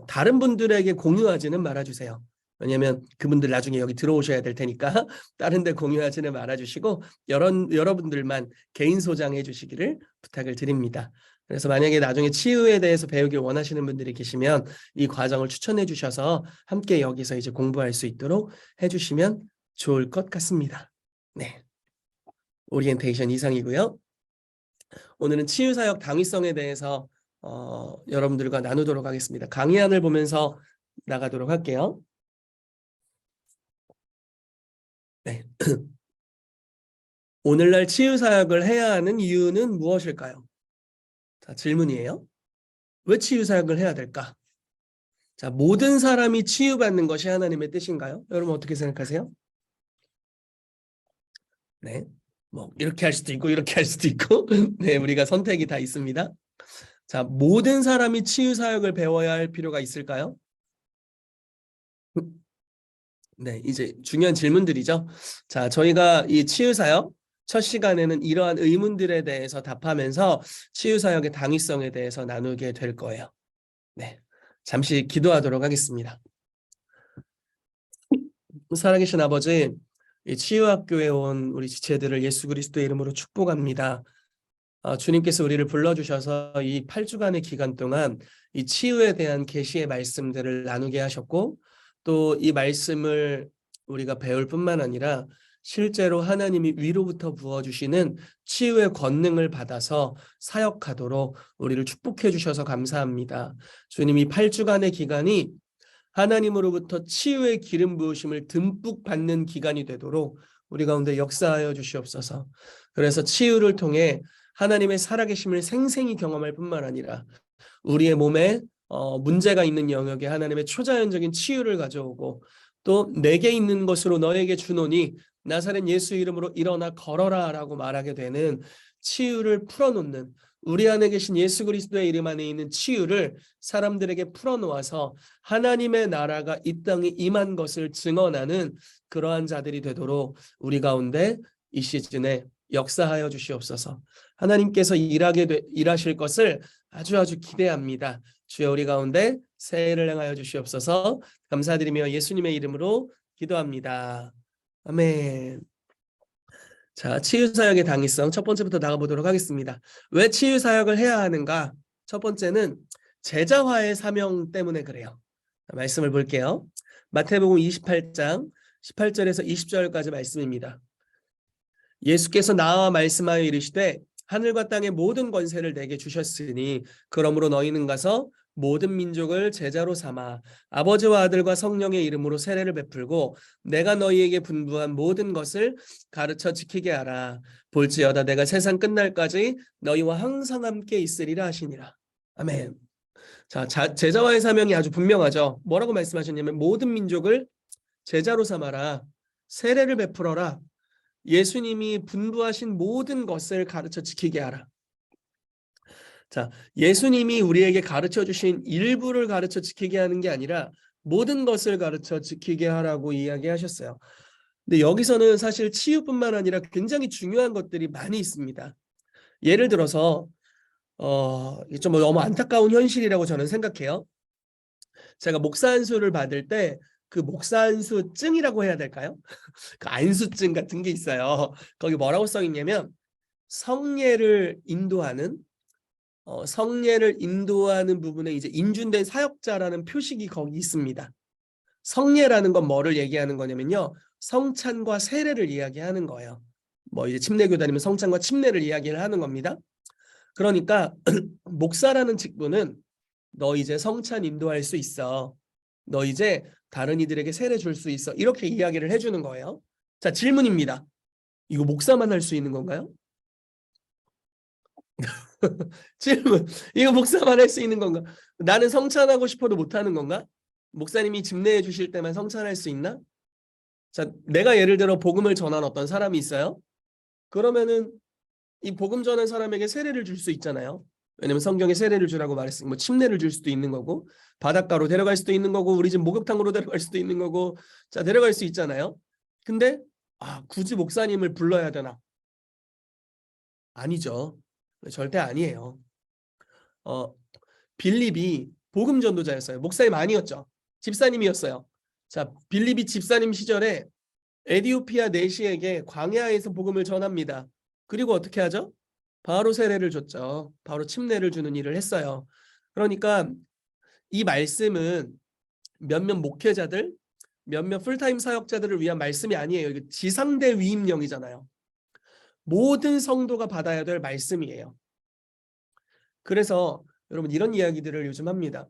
다른 분들에게 공유하지는 말아주세요. 왜냐하면 그분들 나중에 여기 들어오셔야 될 테니까 다른 데 공유하지는 말아주시고 여러분들만 개인 소장해 주시기를 부탁을 드립니다. 그래서 만약에 나중에 치유에 대해서 배우길 원하시는 분들이 계시면 이 과정을 추천해 주셔서 함께 여기서 이제 공부할 수 있도록 해주시면 좋을 것 같습니다. 네, 오리엔테이션 이상이고요. 오늘은 치유사역 당위성에 대해서 여러분들과 나누도록 하겠습니다. 강의안을 보면서 나가도록 할게요. 네. 오늘날 치유사역을 해야 하는 이유는 무엇일까요? 자, 질문이에요. 왜 치유사역을 해야 될까? 자, 모든 사람이 치유받는 것이 하나님의 뜻인가요? 여러분 어떻게 생각하세요? 네. 뭐 이렇게 할 수도 있고 이렇게 할 수도 있고 네, 우리가 선택이 다 있습니다. 자, 모든 사람이 치유사역을 배워야 할 필요가 있을까요? 네, 이제 중요한 질문들이죠. 자, 저희가 이 치유사역 첫 시간에는 이러한 의문들에 대해서 답하면서 치유사역의 당위성에 대해서 나누게 될 거예요. 네, 잠시 기도하도록 하겠습니다. 살아계신 아버지, 이 치유학교에 온 우리 지체들을 예수 그리스도의 이름으로 축복합니다. 주님께서 우리를 불러주셔서 이 8주간의 기간 동안 이 치유에 대한 계시의 말씀들을 나누게 하셨고, 또 이 말씀을 우리가 배울 뿐만 아니라 실제로 하나님이 위로부터 부어주시는 치유의 권능을 받아서 사역하도록 우리를 축복해 주셔서 감사합니다. 주님, 이 8주간의 기간이 하나님으로부터 치유의 기름 부으심을 듬뿍 받는 기간이 되도록 우리 가운데 역사하여 주시옵소서. 그래서 치유를 통해 하나님의 살아계심을 생생히 경험할 뿐만 아니라 우리의 몸에 문제가 있는 영역에 하나님의 초자연적인 치유를 가져오고 또 내게 있는 것으로 너에게 주노니 나사렛 예수 이름으로 일어나 걸어라 라고 말하게 되는 치유를 풀어놓는, 우리 안에 계신 예수 그리스도의 이름 안에 있는 치유를 사람들에게 풀어놓아서 하나님의 나라가 이 땅에 임한 것을 증언하는 그러한 자들이 되도록 우리 가운데 이 시즌에 역사하여 주시옵소서. 하나님께서 일하실 것을 아주 기대합니다. 주여 우리 가운데 새해를 행하여 주시옵소서. 감사드리며 예수님의 이름으로 기도합니다. 아멘. 자, 치유사역의 당위성 첫 번째부터 나가보도록 하겠습니다. 왜 치유사역을 해야 하는가? 첫 번째는 제자화의 사명 때문에 그래요. 말씀을 볼게요. 마태복음 28장 18절에서 20절까지 말씀입니다. 예수께서 나와 말씀하여 이르시되 하늘과 땅의 모든 권세를 내게 주셨으니 그러므로 너희는 가서 모든 민족을 제자로 삼아 아버지와 아들과 성령의 이름으로 세례를 베풀고 내가 너희에게 분부한 모든 것을 가르쳐 지키게 하라. 볼지어다 내가 세상 끝날까지 너희와 항상 함께 있으리라 하시니라. 아멘. 자, 제자와의 사명이 아주 분명하죠. 뭐라고 말씀하셨냐면 모든 민족을 제자로 삼아라. 세례를 베풀어라. 예수님이 분부하신 모든 것을 가르쳐 지키게 하라. 자, 예수님이 우리에게 가르쳐 주신 일부를 가르쳐 지키게 하는 게 아니라 모든 것을 가르쳐 지키게 하라고 이야기하셨어요. 근데 여기서는 사실 치유뿐만 아니라 굉장히 중요한 것들이 많이 있습니다. 예를 들어서 좀 너무 안타까운 현실이라고 저는 생각해요. 제가 목사 안수를 받을 때 그 목사 안수증이라고 해야 될까요? 그 안수증 같은 게 있어요. 거기 뭐라고 써 있냐면 성례를 인도하는 부분에 이제 인준된 사역자라는 표식이 거기 있습니다. 성례라는 건 뭐를 얘기하는 거냐면요, 성찬과 세례를 이야기하는 거예요. 뭐 이제 침례교단이면 성찬과 침례를 이야기를 하는 겁니다. 그러니까 목사라는 직분은 너 이제 성찬 인도할 수 있어. 너 이제 다른 이들에게 세례 줄 수 있어. 이렇게 이야기를 해주는 거예요. 자, 질문입니다. 이거 목사만 할 수 있는 건가요? 질문. 이거 목사만 할 수 있는 건가? 나는 성찬하고 싶어도 못하는 건가? 목사님이 집례해 주실 때만 성찬할 수 있나? 자, 내가 예를 들어 복음을 전한 어떤 사람이 있어요. 그러면은 이 복음 전한 사람에게 세례를 줄 수 있잖아요. 왜냐면 성경에 세례를 주라고 말했으니 뭐 침례를 줄 수도 있는 거고 바닷가로 데려갈 수도 있는 거고 우리 집 목욕탕으로 데려갈 수도 있는 거고, 자, 데려갈 수 있잖아요. 근데 굳이 목사님을 불러야 되나? 아니죠. 절대 아니에요. 빌립이 복음 전도자였어요. 목사님 아니었죠. 집사님이었어요. 자, 빌립이 집사님 시절에 에디오피아 내시에게 광야에서 복음을 전합니다. 그리고 어떻게 하죠? 바로 세례를 줬죠. 바로 침례를 주는 일을 했어요. 그러니까 이 말씀은 몇몇 목회자들, 몇몇 풀타임 사역자들을 위한 말씀이 아니에요. 이거 지상대 위임령이잖아요. 모든 성도가 받아야 될 말씀이에요. 그래서 여러분 이런 이야기들을 요즘 합니다.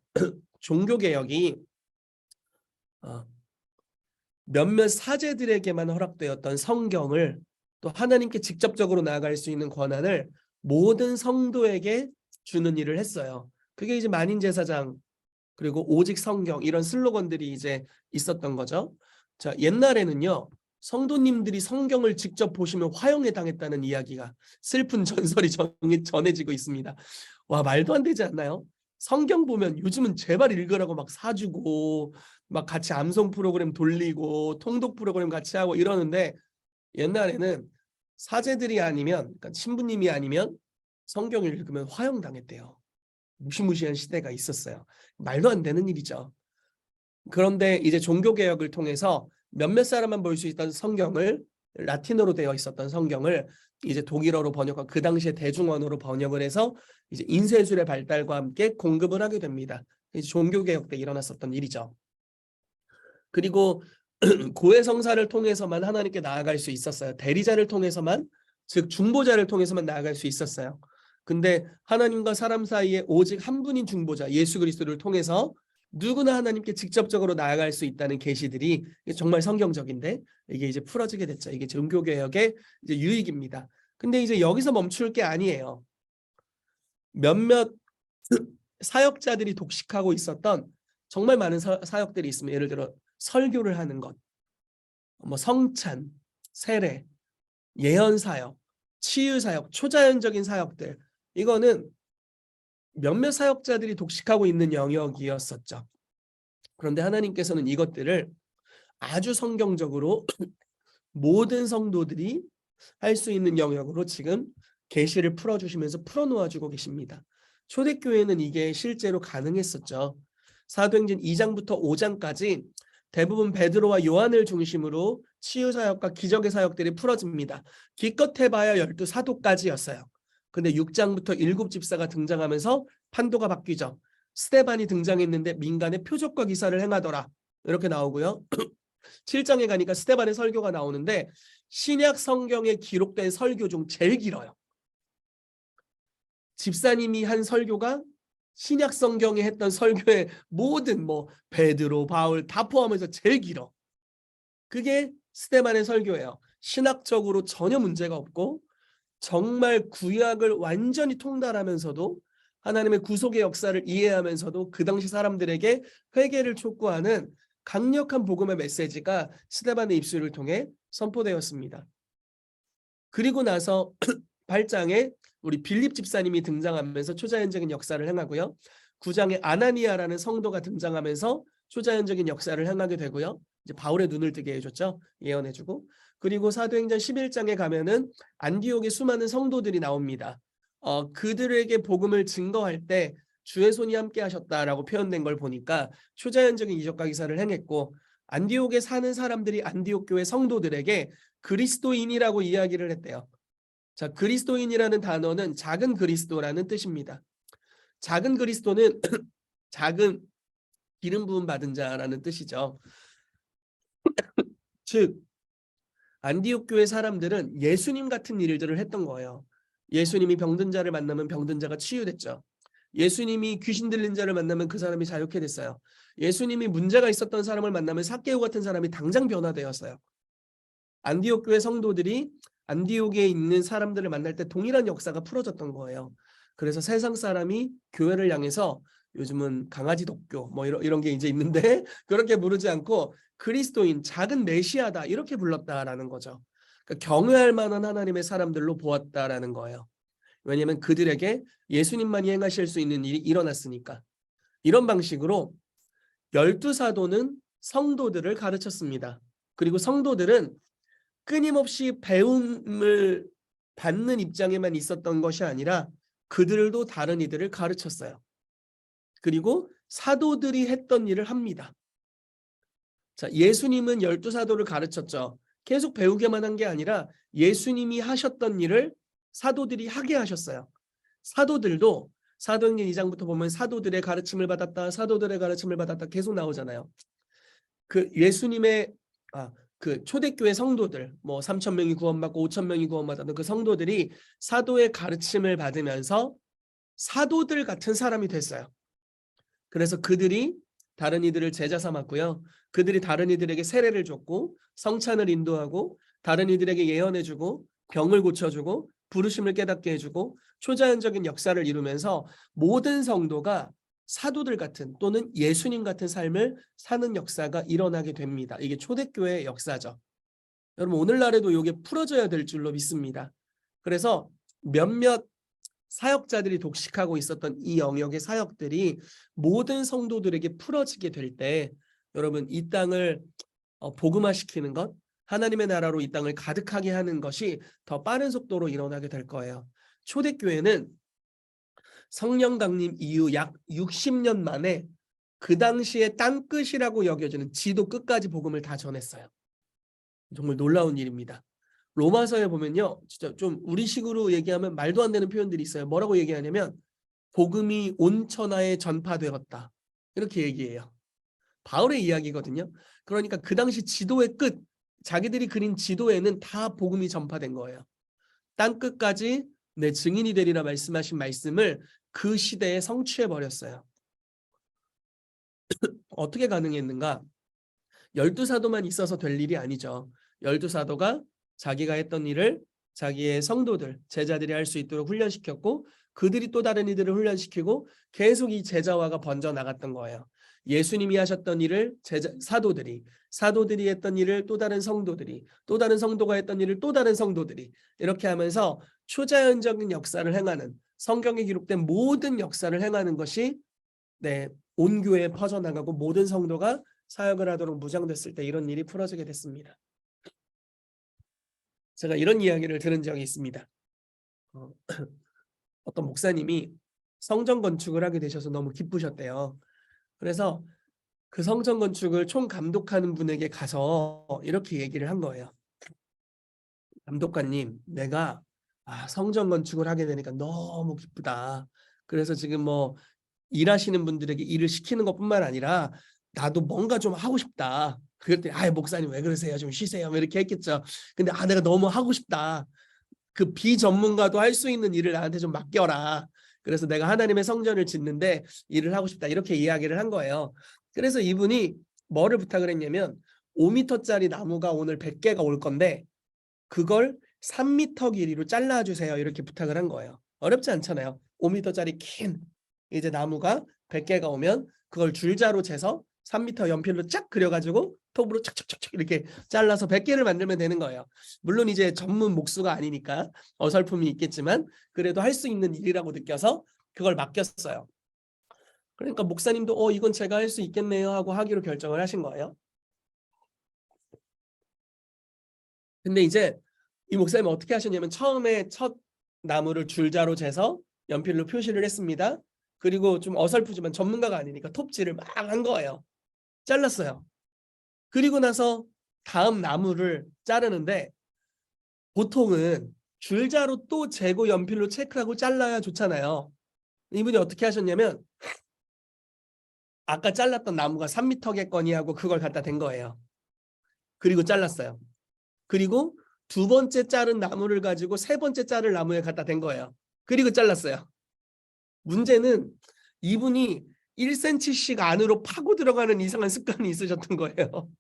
종교개혁이 몇몇 사제들에게만 허락되었던 성경을 또 하나님께 직접적으로 나아갈 수 있는 권한을 모든 성도에게 주는 일을 했어요. 그게 이제 만인제사장 그리고 오직 성경 이런 슬로건들이 이제 있었던 거죠. 자, 옛날에는요, 성도님들이 성경을 직접 보시면 화형에 당했다는 이야기가, 슬픈 전설이 전해지고 있습니다. 와, 말도 안 되지 않나요? 성경 보면 요즘은 제발 읽으라고 막 사주고 막 같이 암송 프로그램 돌리고 통독 프로그램 같이 하고 이러는데, 옛날에는 사제들이 아니면, 그러니까 신부님이 아니면 성경을 읽으면 화형 당했대요. 무시무시한 시대가 있었어요. 말도 안 되는 일이죠. 그런데 이제 종교개혁을 통해서 몇몇 사람만 볼 수 있던 성경을, 라틴어로 되어 있었던 성경을 이제 독일어로 번역한, 그 당시에 대중언어로 번역을 해서 이제 인쇄술의 발달과 함께 공급을 하게 됩니다. 이제 종교개혁 때 일어났었던 일이죠. 그리고 고해 성사를 통해서만 하나님께 나아갈 수 있었어요. 대리자를 통해서만, 즉 중보자를 통해서만 나아갈 수 있었어요. 근데 하나님과 사람 사이에 오직 한 분인 중보자 예수 그리스도를 통해서 누구나 하나님께 직접적으로 나아갈 수 있다는 계시들이 정말 성경적인데 이게 이제 풀어지게 됐죠. 이게 종교개혁의 이제 유익입니다. 근데 이제 여기서 멈출 게 아니에요. 몇몇 사역자들이 독식하고 있었던 정말 많은 사역들이 있습니다. 예를 들어 설교를 하는 것, 뭐 성찬, 세례, 예언 사역, 치유 사역, 초자연적인 사역들, 이거는 몇몇 사역자들이 독식하고 있는 영역이었었죠. 그런데 하나님께서는 이것들을 아주 성경적으로 모든 성도들이 할 수 있는 영역으로 지금 계시를 풀어주시면서 풀어놓아주고 계십니다. 초대교회는 이게 실제로 가능했었죠. 사도행전 2장부터 5장까지 대부분 베드로와 요한을 중심으로 치유사역과 기적의 사역들이 풀어집니다. 기껏 해봐야 12 사도까지였어요. 근데 6장부터 7 집사가 등장하면서 판도가 바뀌죠. 스데반이 등장했는데 민간의 표적과 기사를 행하더라, 이렇게 나오고요. 7장에 가니까 스데반의 설교가 나오는데 신약 성경에 기록된 설교 중 제일 길어요. 집사님이 한 설교가 신약 성경에 했던 설교의 모든 뭐 베드로, 바울 다 포함해서 제일 길어. 그게 스데반의 설교예요. 신학적으로 전혀 문제가 없고 정말 구약을 완전히 통달하면서도 하나님의 구속의 역사를 이해하면서도 그 당시 사람들에게 회개를 촉구하는 강력한 복음의 메시지가 스데반의 입술을 통해 선포되었습니다. 그리고 나서 8장에 우리 빌립 집사님이 등장하면서 초자연적인 역사를 행하고요. 9장에 아나니아라는 성도가 등장하면서 초자연적인 역사를 행하게 되고요. 이제 바울의 눈을 뜨게 해줬죠. 예언해주고. 그리고 사도행전 11장에 가면은 안디옥의 수많은 성도들이 나옵니다. 그들에게 복음을 증거할 때 주의 손이 함께 하셨다라고 표현된 걸 보니까 초자연적인 이적과 기사를 행했고, 안디옥에 사는 사람들이 안디옥 교회 성도들에게 그리스도인이라고 이야기를 했대요. 자, 그리스도인이라는 단어는 작은 그리스도라는 뜻입니다. 작은 그리스도는 작은 기름 부음 받은 자라는 뜻이죠. 즉 안디옥 교회 사람들은 예수님 같은 일들을 했던 거예요. 예수님이 병든 자를 만나면 병든 자가 치유됐죠. 예수님이 귀신 들린 자를 만나면 그 사람이 자유케 됐어요. 예수님이 문제가 있었던 사람을 만나면 삭개오 같은 사람이 당장 변화되었어요. 안디옥 교회 성도들이 안디옥에 있는 사람들을 만날 때 동일한 역사가 풀어졌던 거예요. 그래서 세상 사람이 교회를 향해서 요즘은 강아지 독교 뭐 이런 게 이제 있는데 그렇게 부르지 않고 그리스도인, 작은 메시아다, 이렇게 불렀다라는 거죠. 그러니까 경외할 만한 하나님의 사람들로 보았다라는 거예요. 왜냐하면 그들에게 예수님만이 행하실 수 있는 일이 일어났으니까. 이런 방식으로 12 사도는 성도들을 가르쳤습니다. 그리고 성도들은 끊임없이 배움을 받는 입장에만 있었던 것이 아니라 그들도 다른 이들을 가르쳤어요. 그리고 사도들이 했던 일을 합니다. 자, 예수님은 12 사도를 가르쳤죠. 계속 배우게만 한 게 아니라 예수님이 하셨던 일을 사도들이 하게 하셨어요. 사도들도 사도행전 2장부터 보면 사도들의 가르침을 받았다, 사도들의 가르침을 받았다 계속 나오잖아요. 그 예수님의 그 초대교회 성도들, 뭐 3,000명이 구원받고 5,000명이 구원받았던 그 성도들이 사도의 가르침을 받으면서 사도들 같은 사람이 됐어요. 그래서 그들이 다른 이들을 제자 삼았고요. 그들이 다른 이들에게 세례를 줬고 성찬을 인도하고 다른 이들에게 예언해주고 병을 고쳐주고 부르심을 깨닫게 해주고 초자연적인 역사를 이루면서 모든 성도가 사도들 같은 또는 예수님 같은 삶을 사는 역사가 일어나게 됩니다. 이게 초대교회의 역사죠. 여러분 오늘날에도 이게 풀어져야 될 줄로 믿습니다. 그래서 몇몇 사역자들이 독식하고 있었던 이 영역의 사역들이 모든 성도들에게 풀어지게 될 때 여러분 이 땅을 복음화시키는 것, 하나님의 나라로 이 땅을 가득하게 하는 것이 더 빠른 속도로 일어나게 될 거예요. 초대교회는 성령 강림 이후 약 60년 만에 그 당시에 땅끝이라고 여겨지는 지도 끝까지 복음을 다 전했어요. 정말 놀라운 일입니다. 로마서에 보면요, 진짜 좀 우리식으로 얘기하면 말도 안 되는 표현들이 있어요. 뭐라고 얘기하냐면 복음이 온 천하에 전파되었다, 이렇게 얘기해요. 바울의 이야기거든요. 그러니까 그 당시 지도의 끝, 자기들이 그린 지도에는 다 복음이 전파된 거예요. 땅 끝까지 내 증인이 되리라 말씀하신 말씀을 그 시대에 성취해 버렸어요. 어떻게 가능했는가? 12사도만 있어서 될 일이 아니죠. 12사도가 자기가 했던 일을 자기의 성도들, 제자들이 할 수 있도록 훈련시켰고 그들이 또 다른 이들을 훈련시키고 계속 이 제자화가 번져 나갔던 거예요. 예수님이 하셨던 일을 사도들이 했던 일을 또 다른 성도들이, 또 다른 성도가 했던 일을 또 다른 성도들이 이렇게 하면서 초자연적인 역사를 행하는, 성경에 기록된 모든 역사를 행하는 것이 온 교회에 퍼져나가고 모든 성도가 사역을 하도록 무장됐을 때 이런 일이 풀어지게 됐습니다. 제가 이런 이야기를 들은 적이 있습니다. 어떤 목사님이 성전 건축을 하게 되셔서 너무 기쁘셨대요. 그래서 그 성전 건축을 총 감독하는 분에게 가서 이렇게 얘기를 한 거예요. 감독관님, 내가 성전 건축을 하게 되니까 너무 기쁘다. 그래서 지금 뭐 일하시는 분들에게 일을 시키는 것뿐만 아니라 나도 뭔가 좀 하고 싶다. 그랬더니 목사님 왜 그러세요? 좀 쉬세요. 이렇게 했겠죠. 근데 내가 너무 하고 싶다. 그 비전문가도 할 수 있는 일을 나한테 좀 맡겨라. 그래서 내가 하나님의 성전을 짓는데 일을 하고 싶다. 이렇게 이야기를 한 거예요. 그래서 이분이 뭐를 부탁을 했냐면 5m짜리 나무가 오늘 100개가 올 건데 그걸 3m 길이로 잘라주세요. 이렇게 부탁을 한 거예요. 어렵지 않잖아요. 5m짜리 긴 이제 나무가 100개가 오면 그걸 줄자로 재서 3m 연필로 쫙 그려가지고 톱으로 착착착착 이렇게 잘라서 100개를 만들면 되는 거예요. 물론 이제 전문 목수가 아니니까 어설픔이 있겠지만 그래도 할 수 있는 일이라고 느껴서 그걸 맡겼어요. 그러니까 목사님도 이건 제가 할 수 있겠네요 하고 하기로 결정을 하신 거예요. 근데 이제 이 목사님은 어떻게 하셨냐면 처음에 첫 나무를 줄자로 재서 연필로 표시를 했습니다. 그리고 좀 어설프지만 전문가가 아니니까 톱질을 막 한 거예요. 잘랐어요. 그리고 나서 다음 나무를 자르는데 보통은 줄자로 또 재고 연필로 체크하고 잘라야 좋잖아요. 이분이 어떻게 하셨냐면 아까 잘랐던 나무가 3m겠거니 하고 그걸 갖다 댄 거예요. 그리고 잘랐어요. 그리고 두 번째 자른 나무를 가지고 세 번째 자를 나무에 갖다 댄 거예요. 그리고 잘랐어요. 문제는 이분이 1cm씩 안으로 파고 들어가는 이상한 습관이 있으셨던 거예요.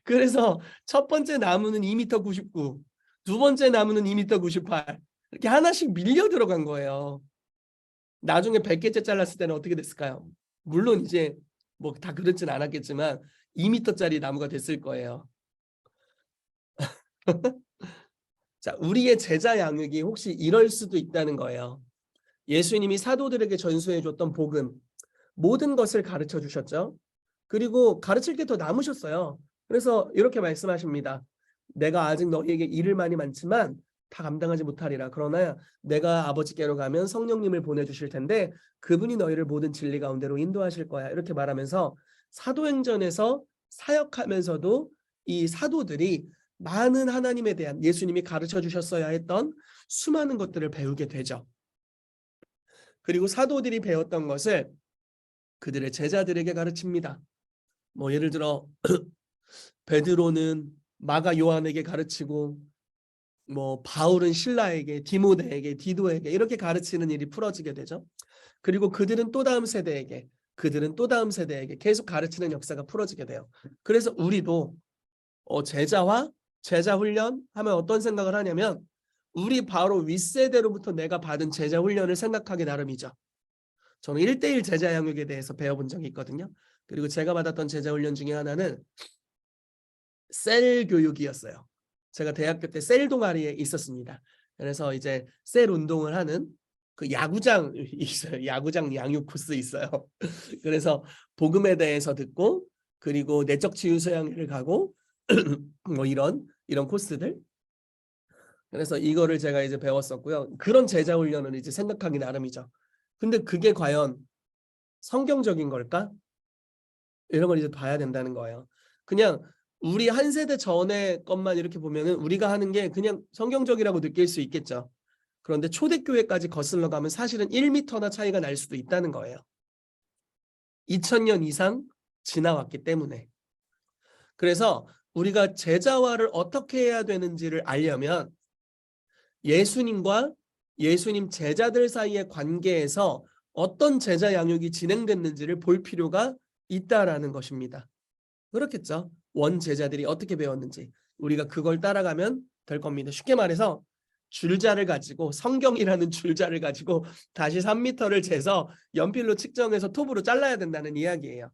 그래서 첫 번째 나무는 2m 99, 두 번째 나무는 2m 98 이렇게 하나씩 밀려 들어간 거예요. 나중에 100개째 잘랐을 때는 어떻게 됐을까요? 물론 이제 뭐 다 그렇진 않았겠지만 2m짜리 나무가 됐을 거예요. 자, 우리의 제자 양육이 혹시 이럴 수도 있다는 거예요. 예수님이 사도들에게 전수해 줬던 복음, 모든 것을 가르쳐 주셨죠. 그리고 가르칠 게 더 남으셨어요. 그래서 이렇게 말씀하십니다. 내가 아직 너희에게 일을 많이 많지만 다 감당하지 못하리라. 그러나 내가 아버지께로 가면 성령님을 보내주실 텐데 그분이 너희를 모든 진리 가운데로 인도하실 거야. 이렇게 말하면서 사도행전에서 사역하면서도 이 사도들이 많은 하나님에 대한 예수님이 가르쳐 주셨어야 했던 수많은 것들을 배우게 되죠. 그리고 사도들이 배웠던 것을 그들의 제자들에게 가르칩니다. 뭐 예를 들어 베드로는 마가 요한에게 가르치고 뭐 바울은 실라에게, 디모데에게, 디도에게 이렇게 가르치는 일이 풀어지게 되죠. 그리고 그들은 또 다음 세대에게, 그들은 또 다음 세대에게 계속 가르치는 역사가 풀어지게 돼요. 그래서 우리도 제자와 제자 훈련 하면 어떤 생각을 하냐면 우리 바로 윗세대로부터 내가 받은 제자 훈련을 생각하기 나름이죠. 저는 1:1 제자 양육에 대해서 배워본 적이 있거든요. 그리고 제가 받았던 제자 훈련 중에 하나는 셀 교육이었어요. 제가 대학교 때 셀 동아리에 있었습니다. 그래서 이제 셀 운동을 하는 그 야구장 있어요. 야구장 양육 코스 있어요. 그래서 복음에 대해서 듣고 그리고 내적 치유 소양회를 가고 뭐 이런 코스들. 그래서 이거를 제가 이제 배웠었고요. 그런 제자 훈련을 이제 생각하기 나름이죠. 근데 그게 과연 성경적인 걸까? 이런 걸 이제 봐야 된다는 거예요. 그냥 우리 한 세대 전의 것만 이렇게 보면은 우리가 하는 게 그냥 성경적이라고 느낄 수 있겠죠. 그런데 초대교회까지 거슬러 가면 사실은 1m나 차이가 날 수도 있다는 거예요. 2000년 이상 지나왔기 때문에. 그래서 우리가 제자화를 어떻게 해야 되는지를 알려면 예수님과 예수님 제자들 사이의 관계에서 어떤 제자 양육이 진행됐는지를 볼 필요가 있다라는 것입니다. 그렇겠죠. 원 제자들이 어떻게 배웠는지 우리가 그걸 따라가면 될 겁니다. 쉽게 말해서 줄자를 가지고 성경이라는 줄자를 가지고 다시 3m를 재서 연필로 측정해서 톱으로 잘라야 된다는 이야기예요.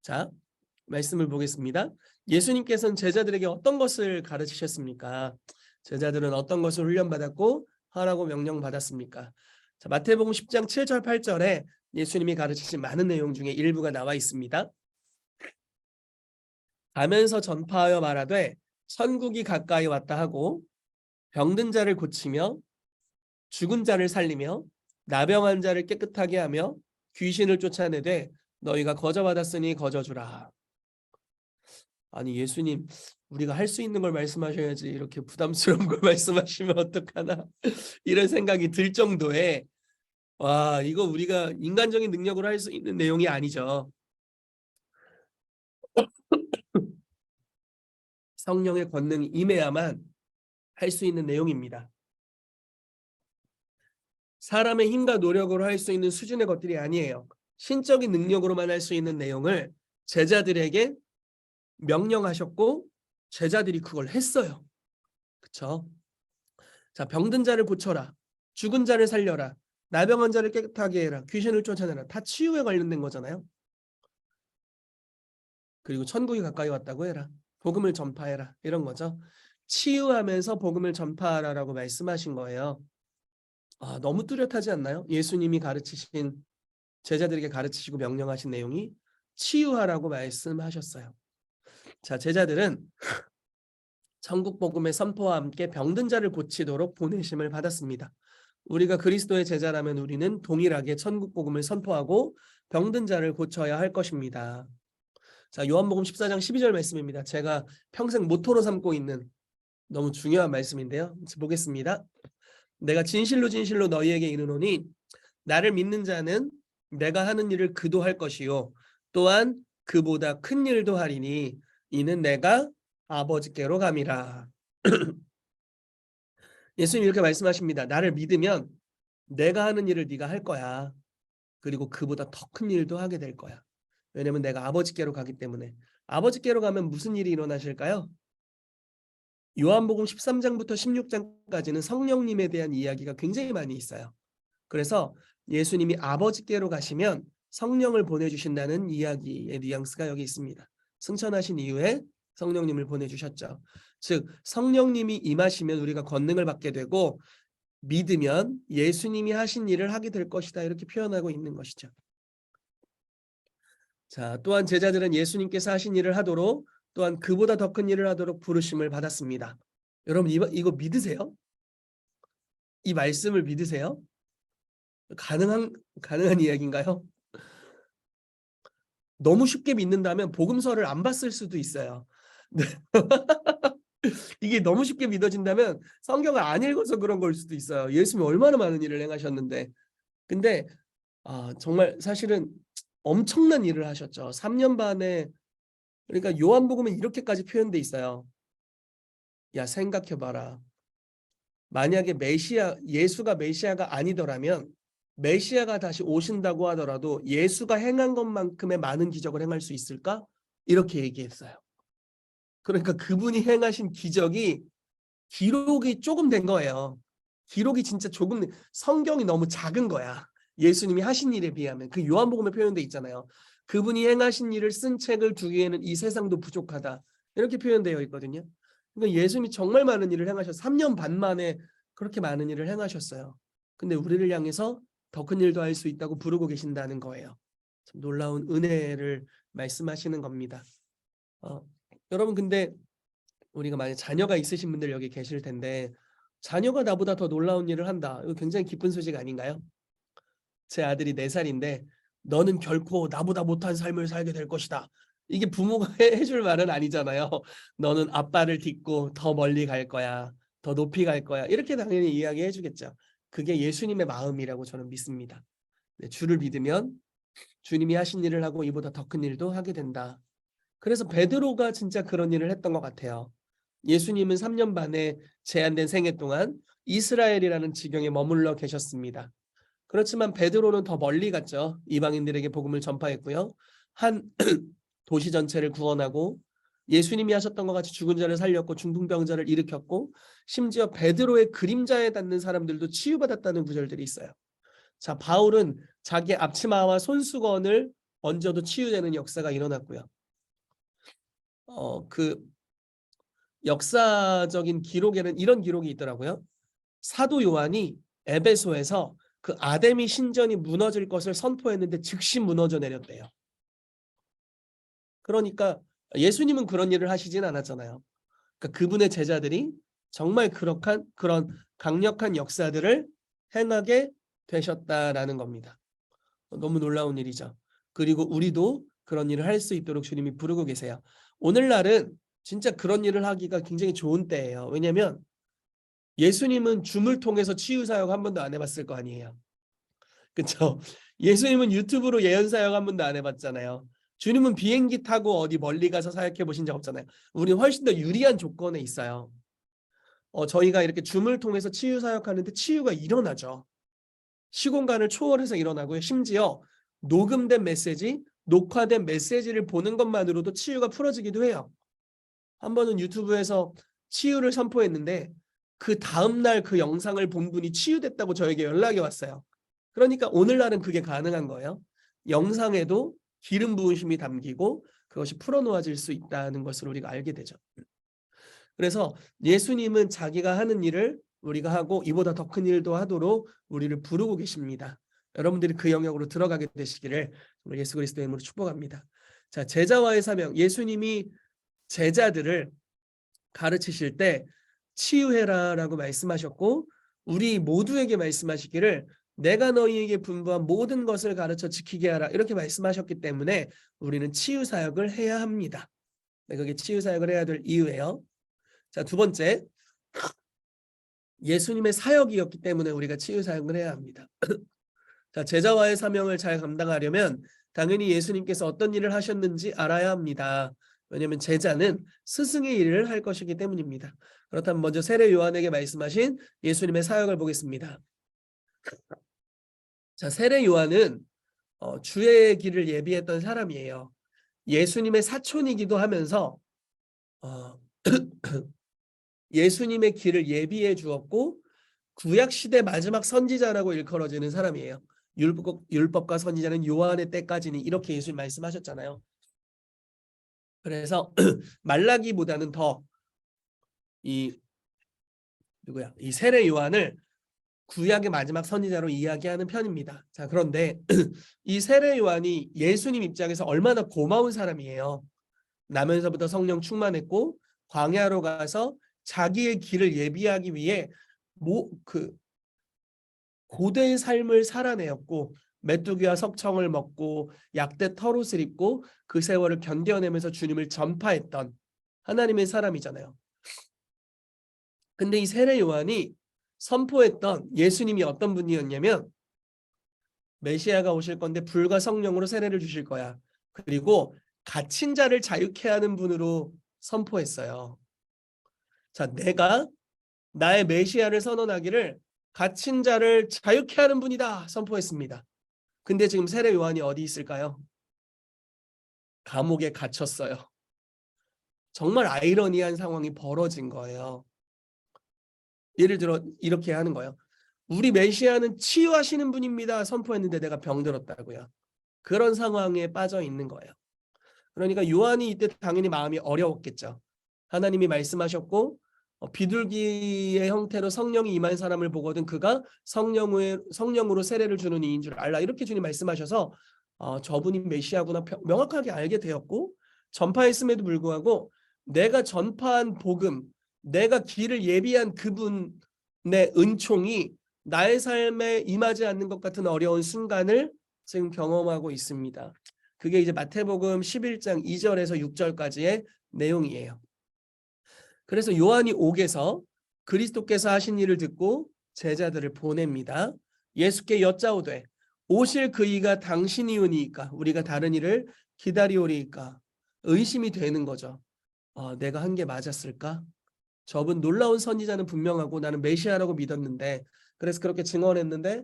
자, 말씀을 보겠습니다. 예수님께서는 제자들에게 어떤 것을 가르치셨습니까? 제자들은 어떤 것을 훈련받았고 하라고 명령받았습니까? 자, 마태복음 10장 7절 8절에 예수님이 가르치신 많은 내용 중에 일부가 나와 있습니다. 가면서 전파하여 말하되 천국이 가까이 왔다 하고 병든 자를 고치며 죽은 자를 살리며 나병한 자를 깨끗하게 하며 귀신을 쫓아내되 너희가 거저 받았으니 거저 주라. 아니 예수님 우리가 할 수 있는 걸 말씀하셔야지 이렇게 부담스러운 걸 말씀하시면 어떡하나 이런 생각이 들 정도의 와 이거 우리가 인간적인 능력으로 할 수 있는 내용이 아니죠. 성령의 권능이 임해야만 할 수 있는 내용입니다. 사람의 힘과 노력으로 할 수 있는 수준의 것들이 아니에요. 신적인 능력으로만 할 수 있는 내용을 제자들에게 명령하셨고 제자들이 그걸 했어요. 그렇죠? 자, 병든 자를 고쳐라. 죽은 자를 살려라. 나병한 자를 깨끗하게 해라. 귀신을 쫓아내라. 다 치유에 관련된 거잖아요. 그리고 천국이 가까이 왔다고 해라. 복음을 전파해라. 이런 거죠. 치유하면서 복음을 전파하라라고 말씀하신 거예요. 아, 너무 뚜렷하지 않나요? 예수님이 가르치신 제자들에게 가르치시고 명령하신 내용이 치유하라고 말씀하셨어요. 자, 제자들은 천국 복음의 선포와 함께 병든 자를 고치도록 보내심을 받았습니다. 우리가 그리스도의 제자라면 우리는 동일하게 천국 복음을 선포하고 병든 자를 고쳐야 할 것입니다. 자, 요한복음 14장 12절 말씀입니다. 제가 평생 모토로 삼고 있는 너무 중요한 말씀인데요. 보겠습니다. 내가 진실로 진실로 너희에게 이르노니 나를 믿는 자는 내가 하는 일을 그도 할 것이요 또한 그보다 큰 일도 하리니 이는 내가 아버지께로 감이라. 예수님 이렇게 말씀하십니다. 나를 믿으면 내가 하는 일을 네가 할 거야. 그리고 그보다 더 큰 일도 하게 될 거야. 왜냐면 내가 아버지께로 가기 때문에. 아버지께로 가면 무슨 일이 일어나실까요? 요한복음 13장부터 16장까지는 성령님에 대한 이야기가 굉장히 많이 있어요. 그래서 예수님이 아버지께로 가시면 성령을 보내주신다는 이야기의 뉘앙스가 여기 있습니다. 승천하신 이후에 성령님을 보내주셨죠. 즉 성령님이 임하시면 우리가 권능을 받게 되고 믿으면 예수님이 하신 일을 하게 될 것이다 이렇게 표현하고 있는 것이죠. 자, 또한 제자들은 예수님께서 하신 일을 하도록 또한 그보다 더 큰 일을 하도록 부르심을 받았습니다. 여러분 이거 믿으세요? 이 말씀을 믿으세요? 가능한 이야기인가요? 너무 쉽게 믿는다면 복음서를 안 봤을 수도 있어요. 네. 이게 너무 쉽게 믿어진다면 성경을 안 읽어서 그런 걸 수도 있어요. 예수님이 얼마나 많은 일을 행하셨는데. 근데 정말 사실은 엄청난 일을 하셨죠. 3년 반에 그러니까 요한복음에 이렇게까지 표현돼 있어요. 야 생각해봐라. 만약에 예수가 메시아가 아니더라면 메시아가 다시 오신다고 하더라도 예수가 행한 것만큼의 많은 기적을 행할 수 있을까? 이렇게 얘기했어요. 그러니까 그분이 행하신 기적이 기록이 조금 된 거예요. 기록이 진짜 조금 성경이 너무 작은 거야. 예수님이 하신 일에 비하면 그 요한복음에 표현돼 있잖아요. 그분이 행하신 일을 쓴 책을 두기에는 이 세상도 부족하다. 이렇게 표현되어 있거든요. 그러니까 예수님이 정말 많은 일을 행하셨어요. 3년 반 만에 그렇게 많은 일을 행하셨어요. 근데 우리를 향해서 더 큰 일도 할 수 있다고 부르고 계신다는 거예요. 참 놀라운 은혜를 말씀하시는 겁니다. 여러분 근데 우리가 만약 자녀가 있으신 분들 여기 계실 텐데 자녀가 나보다 더 놀라운 일을 한다. 이거 굉장히 기쁜 소식 아닌가요? 제 아들이 4살인데 너는 결코 나보다 못한 삶을 살게 될 것이다. 이게 부모가 해줄 말은 아니잖아요. 너는 아빠를 딛고 더 멀리 갈 거야. 더 높이 갈 거야. 이렇게 당연히 이야기해 주겠죠. 그게 예수님의 마음이라고 저는 믿습니다. 주를 믿으면 주님이 하신 일을 하고 이보다 더 큰 일도 하게 된다. 그래서 베드로가 진짜 그런 일을 했던 것 같아요. 예수님은 3년 반의 제한된 생애 동안 이스라엘이라는 지경에 머물러 계셨습니다. 그렇지만 베드로는 더 멀리 갔죠. 이방인들에게 복음을 전파했고요. 한 도시 전체를 구원하고 예수님이 하셨던 것 같이 죽은 자를 살렸고 중풍병자를 일으켰고 심지어 베드로의 그림자에 닿는 사람들도 치유받았다는 구절들이 있어요. 자, 바울은 자기 앞치마와 손수건을 얹어도 치유되는 역사가 일어났고요. 그 역사적인 기록에는 이런 기록이 있더라고요. 사도 요한이 에베소에서 그 아데미 신전이 무너질 것을 선포했는데 즉시 무너져 내렸대요. 그러니까 예수님은 그런 일을 하시진 않았잖아요. 그러니까 그분의 제자들이 정말 그런 강력한 역사들을 행하게 되셨다라는 겁니다. 너무 놀라운 일이죠. 그리고 우리도 그런 일을 할 수 있도록 주님이 부르고 계세요. 오늘날은 진짜 그런 일을 하기가 굉장히 좋은 때예요. 왜냐하면 예수님은 줌을 통해서 치유 사역 한 번도 안 해봤을 거 아니에요. 그렇죠? 예수님은 유튜브로 예언 사역 한 번도 안 해봤잖아요. 주님은 비행기 타고 어디 멀리 가서 사역해 보신 적 없잖아요. 우리는 훨씬 더 유리한 조건에 있어요. 저희가 이렇게 줌을 통해서 치유 사역하는데 치유가 일어나죠. 시공간을 초월해서 일어나고요. 심지어 녹음된 메시지, 녹화된 메시지를 보는 것만으로도 치유가 풀어지기도 해요. 한 번은 유튜브에서 치유를 선포했는데 그 다음날 그 영상을 본 분이 치유됐다고 저에게 연락이 왔어요. 그러니까 오늘날은 그게 가능한 거예요. 영상에도 기름 부으심이 담기고 그것이 풀어놓아질 수 있다는 것을 우리가 알게 되죠. 그래서 예수님은 자기가 하는 일을 우리가 하고 이보다 더 큰 일도 하도록 우리를 부르고 계십니다. 여러분들이 그 영역으로 들어가게 되시기를 예수 그리스도의 이름으로 축복합니다. 자, 제자와의 사명. 예수님이 제자들을 가르치실 때 치유해라라고 말씀하셨고 우리 모두에게 말씀하시기를 내가 너희에게 분부한 모든 것을 가르쳐 지키게 하라 이렇게 말씀하셨기 때문에 우리는 치유 사역을 해야 합니다. 그게 치유 사역을 해야 될 이유예요. 자, 두 번째, 예수님의 사역이었기 때문에 우리가 치유 사역을 해야 합니다. 자, 제자와의 사명을 잘 감당하려면 당연히 예수님께서 어떤 일을 하셨는지 알아야 합니다. 왜냐하면 제자는 스승의 일을 할 것이기 때문입니다. 그렇다면 먼저 세례 요한에게 말씀하신 예수님의 사역을 보겠습니다. 자, 세례 요한은 주의 길을 예비했던 사람이에요. 예수님의 사촌이기도 하면서 예수님의 길을 예비해 주었고 구약 시대 마지막 선지자라고 일컬어지는 사람이에요. 율법과 선지자는 요한의 때까지는 이렇게 예수님 말씀하셨잖아요. 그래서 말라기보다는 더 이 세례 요한을 구약의 마지막 선지자로 이야기하는 편입니다. 자, 그런데 이 세례 요한이 예수님 입장에서 얼마나 고마운 사람이에요. 나면서부터 성령 충만했고 광야로 가서 자기의 길을 예비하기 위해 고대의 삶을 살아내었고 메뚜기와 석청을 먹고 약대 털옷을 입고 그 세월을 견뎌내면서 주님을 전파했던 하나님의 사람이잖아요. 근데 이 세례 요한이 선포했던 예수님이 어떤 분이었냐면 메시아가 오실 건데 불과 성령으로 세례를 주실 거야. 그리고 갇힌 자를 자유케 하는 분으로 선포했어요. 자, 내가 나의 메시아를 선언하기를 갇힌 자를 자유케 하는 분이다 선포했습니다. 근데 지금 세례 요한이 어디 있을까요? 감옥에 갇혔어요. 정말 아이러니한 상황이 벌어진 거예요. 예를 들어 이렇게 하는 거예요. 우리 메시아는 치유하시는 분입니다 선포했는데 내가 병들었다고요. 그런 상황에 빠져 있는 거예요. 그러니까 요한이 이때 당연히 마음이 어려웠겠죠. 하나님이 말씀하셨고 비둘기의 형태로 성령이 임한 사람을 보거든 그가 성령으로 세례를 주는 이인 줄 알라 이렇게 주님 말씀하셔서 저분이 메시아구나 명확하게 알게 되었고 전파했음에도 불구하고 내가 전파한 복음 내가 길을 예비한 그분의 은총이 나의 삶에 임하지 않는 것 같은 어려운 순간을 지금 경험하고 있습니다. 그게 이제 마태복음 11장 2절에서 6절까지의 내용이에요. 그래서 요한이 옥에서 그리스도께서 하신 일을 듣고 제자들을 보냅니다. 예수께 여짜오되 오실 그이가 당신이오니이까 우리가 다른 일을 기다리오리이까 의심이 되는 거죠. 내가 한 게 맞았을까? 저분 놀라운 선지자는 분명하고 나는 메시아라고 믿었는데 그래서 그렇게 증언했는데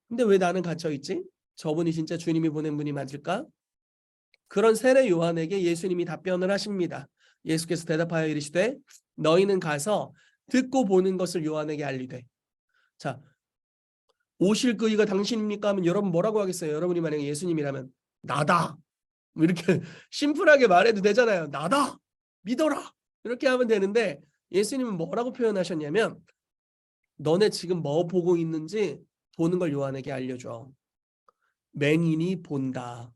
근데 왜 나는 갇혀 있지? 저분이 진짜 주님이 보낸 분이 맞을까? 그런 세례 요한에게 예수님이 답변을 하십니다. 예수께서 대답하여 이르시되 너희는 가서 듣고 보는 것을 요한에게 알리되. 자, 오실 그이가 당신입니까? 하면 여러분 뭐라고 하겠어요? 여러분이 만약에 예수님이라면 나다. 뭐 이렇게 심플하게 말해도 되잖아요. 나다. 믿어라. 이렇게 하면 되는데 예수님은 뭐라고 표현하셨냐면 너네 지금 뭐 보고 있는지 보는 걸 요한에게 알려줘. 맹인이 본다.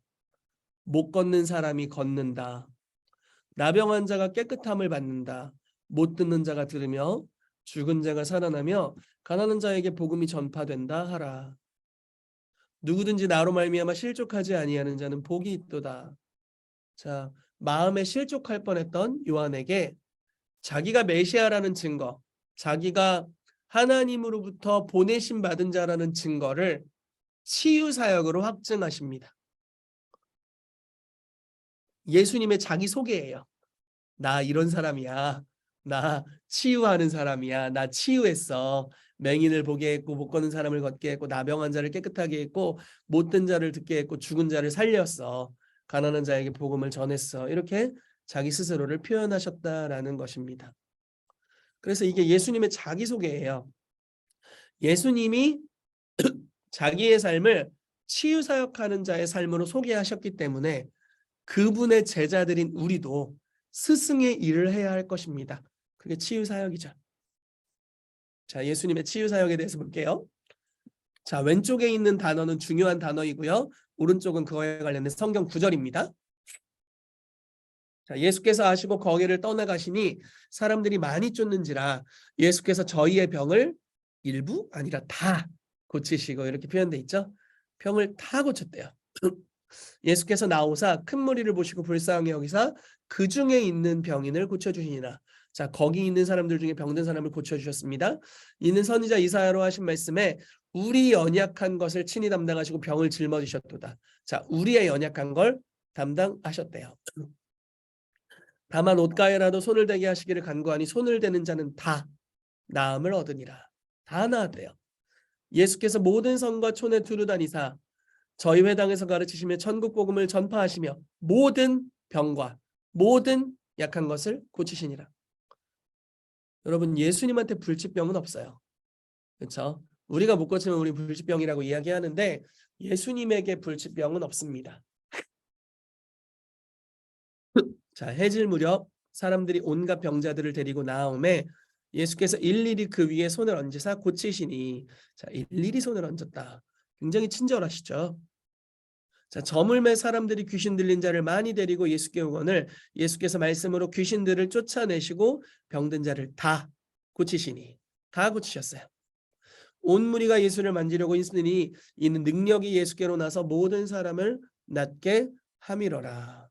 못 걷는 사람이 걷는다. 나병 자가 깨끗함을 받는다. 못 듣는 자가 들으며 죽은 자가 살아나며 가난한 자에게 복음이 전파된다 하라. 누구든지 나로 말미암아 실족하지 아니하는 자는 복이 있도다. 자, 마음에 실족할 뻔했던 요한에게 자기가 메시아라는 증거, 자기가 하나님으로부터 보내심 받은 자라는 증거를 치유 사역으로 확증하십니다. 예수님의 자기 소개예요. 나 이런 사람이야. 나 치유하는 사람이야. 나 치유했어. 맹인을 보게 했고 못 걷는 사람을 걷게 했고 나병한 자를 깨끗하게 했고 못된 자를 듣게 했고 죽은 자를 살렸어. 가난한 자에게 복음을 전했어. 이렇게 자기 스스로를 표현하셨다라는 것입니다. 그래서 이게 예수님의 자기소개예요. 예수님이 자기의 삶을 치유 사역하는 자의 삶으로 소개하셨기 때문에 그분의 제자들인 우리도 스승의 일을 해야 할 것입니다. 그게 치유 사역이죠. 자, 예수님의 치유 사역에 대해서 볼게요. 자, 왼쪽에 있는 단어는 중요한 단어이고요. 오른쪽은 그거에 관련된 성경 구절입니다. 자, 예수께서 하시고 거기를 떠나가시니 사람들이 많이 쫓는지라 예수께서 저희의 병을 일부 아니라 다 고치시고 이렇게 표현돼 있죠. 병을 다 고쳤대요. 예수께서 나오사 큰 무리를 보시고 불쌍히 여기사 그 중에 있는 병인을 고쳐주시니라. 자, 거기 있는 사람들 중에 병든 사람을 고쳐주셨습니다. 이는 선지자 이사야로 하신 말씀에 우리 연약한 것을 친히 담당하시고 병을 짊어지셨도다. 자, 우리의 연약한 걸 담당하셨대요. 다만 옷가에라도 손을 대게 하시기를 간구하니 손을 대는 자는 다 나음을 얻으니라. 다 나았대요. 예수께서 모든 성과 촌에 두루 다니사 저희 회당에서 가르치시며 천국 복음을 전파하시며 모든 병과 모든 약한 것을 고치시니라. 여러분, 예수님한테 불치병은 없어요. 그렇죠? 우리가 못 고치면 우리 불치병이라고 이야기하는데 예수님에게 불치병은 없습니다. 자, 해질 무렵 사람들이 온갖 병자들을 데리고 나오매 예수께서 일일이 그 위에 손을 얹으사 고치시니. 자, 일일이 손을 얹었다. 굉장히 친절하시죠. 자, 저물매 사람들이 귀신 들린 자를 많이 데리고 예수께 오거늘 예수께서 말씀으로 귀신들을 쫓아내시고 병든 자를 다 고치시니. 다 고치셨어요. 온 무리가 예수를 만지려고 있으니 이는 능력이 예수께로 나서 모든 사람을 낫게 함이러라.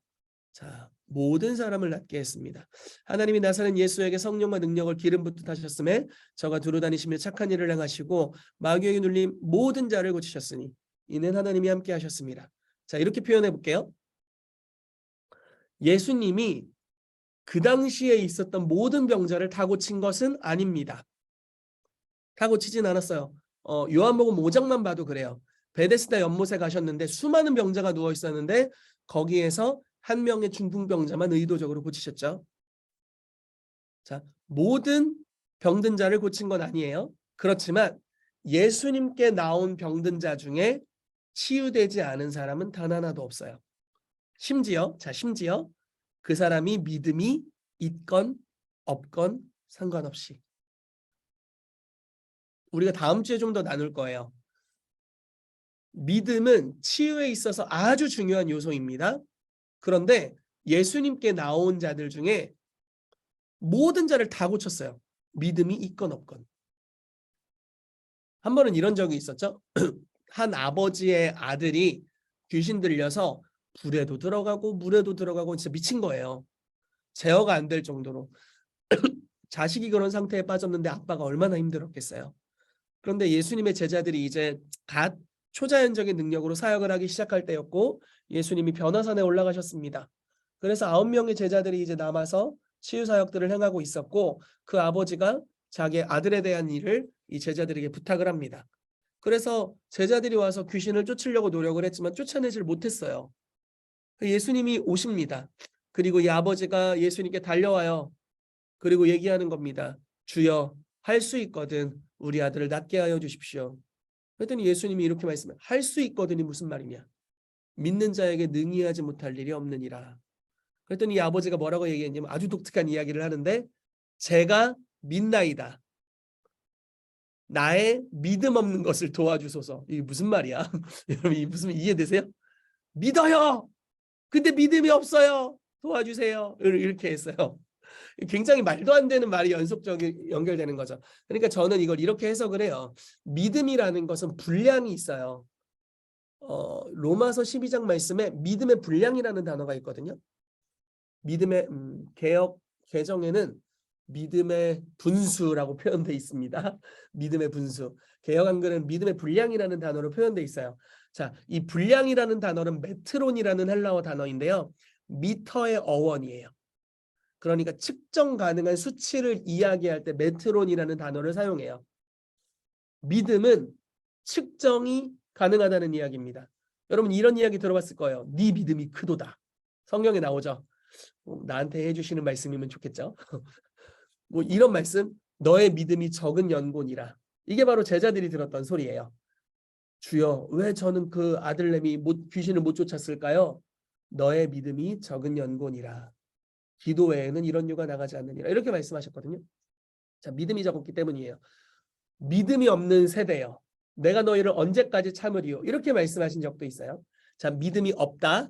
자, 모든 사람을 낫게 했습니다. 하나님이 나사렛 예수에게 성령과 능력을 기름 붓듯 하셨음에 저가 두루 다니시며 착한 일을 행하시고 마귀에게 눌린 모든 자를 고치셨으니 이는 하나님이 함께 하셨습니다. 자, 이렇게 표현해 볼게요. 예수님이 그 당시에 있었던 모든 병자를 다 고친 것은 아닙니다. 다 고치진 않았어요. 요한복음 5장만 봐도 그래요. 베데스다 연못에 가셨는데 수많은 병자가 누워 있었는데 거기에서 한 명의 중풍병자만 의도적으로 고치셨죠. 자, 모든 병든 자를 고친 건 아니에요. 그렇지만 예수님께 나온 병든 자 중에 치유되지 않은 사람은 단 하나도 없어요. 심지어 그 사람이 믿음이 있건 없건 상관없이. 우리가 다음 주에 좀 더 나눌 거예요. 믿음은 치유에 있어서 아주 중요한 요소입니다. 그런데 예수님께 나온 자들 중에 모든 자를 다 고쳤어요. 믿음이 있건 없건. 한 번은 이런 적이 있었죠. 한 아버지의 아들이 귀신 들려서 불에도 들어가고 물에도 들어가고 진짜 미친 거예요. 제어가 안 될 정도로. 자식이 그런 상태에 빠졌는데 아빠가 얼마나 힘들었겠어요. 그런데 예수님의 제자들이 이제 갓 초자연적인 능력으로 사역을 하기 시작할 때였고 예수님이 변화산에 올라가셨습니다. 그래서 9명의 제자들이 이제 남아서 치유 사역들을 행하고 있었고 그 아버지가 자기 아들에 대한 일을 이 제자들에게 부탁을 합니다. 그래서 제자들이 와서 귀신을 쫓으려고 노력을 했지만 쫓아내질 못했어요. 예수님이 오십니다. 그리고 이 아버지가 예수님께 달려와요. 그리고 얘기하는 겁니다. 주여, 할 수 있거든 우리 아들을 낫게 하여 주십시오. 그랬더니 예수님이 이렇게 말씀해요. 할 수 있거든이 무슨 말이냐? 믿는 자에게 능히 하지 못할 일이 없느니라. 그랬더니 이 아버지가 뭐라고 얘기했냐면 아주 독특한 이야기를 하는데, 제가 믿나이다. 나의 믿음 없는 것을 도와주소서. 이게 무슨 말이야? 여러분 이 무슨 이해되세요? 믿어요. 근데 믿음이 없어요. 도와주세요. 이렇게 했어요. 굉장히 말도 안 되는 말이 연속적으로 연결되는 거죠. 그러니까 저는 이걸 이렇게 해석을 해요. 믿음이라는 것은 분량이 있어요. 로마서 12장 말씀에 믿음의 분량이라는 단어가 있거든요. 믿음의 개역 개정에는 믿음의 분수라고 표현되어 있습니다. 믿음의 분수. 개역 한글은 믿음의 분량이라는 단어로 표현되어 있어요. 자, 이 분량이라는 단어는 메트론이라는 헬라어 단어인데요. 미터의 어원이에요. 그러니까 측정 가능한 수치를 이야기할 때 메트론이라는 단어를 사용해요. 믿음은 측정이 가능하다는 이야기입니다. 여러분 이런 이야기 들어봤을 거예요. 네 믿음이 크도다. 성경에 나오죠. 나한테 해주시는 말씀이면 좋겠죠. 뭐 이런 말씀, 너의 믿음이 적은 연곤이라. 이게 바로 제자들이 들었던 소리예요. 주여, 왜 저는 그 아들내미 귀신을 못 쫓았을까요? 너의 믿음이 적은 연곤이라. 기도 외에는 이런 유가 나가지 않느니라. 이렇게 말씀하셨거든요. 자, 믿음이 적었기 때문이에요. 믿음이 없는 세대요. 내가 너희를 언제까지 참으리요? 이렇게 말씀하신 적도 있어요. 자, 믿음이 없다.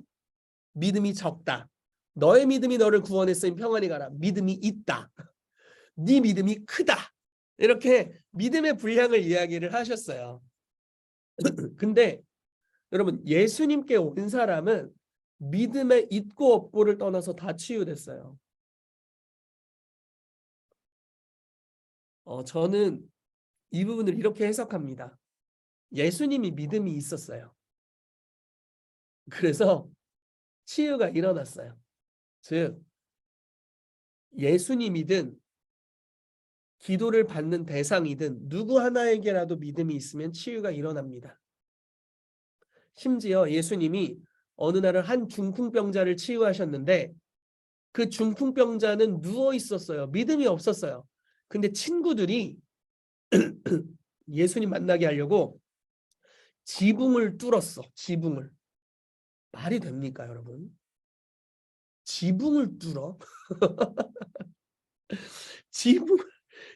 믿음이 적다. 너의 믿음이 너를 구원했으니 평안히 가라. 믿음이 있다. 네 믿음이 크다. 이렇게 믿음의 분량을 이야기를 하셨어요. 근데 여러분 예수님께 온 사람은 믿음에 있고 없고를 떠나서 다 치유됐어요. 저는 이 부분을 이렇게 해석합니다. 예수님이 믿음이 있었어요. 그래서 치유가 일어났어요. 즉 예수님이든 기도를 받는 대상이든 누구 하나에게라도 믿음이 있으면 치유가 일어납니다. 심지어 예수님이 어느 날은 한 중풍병자를 치유하셨는데 그 중풍병자는 누워 있었어요. 믿음이 없었어요. 근데 친구들이 예수님 만나게 하려고 지붕을 뚫었어. 지붕을. 말이 됩니까, 여러분? 지붕을 뚫어?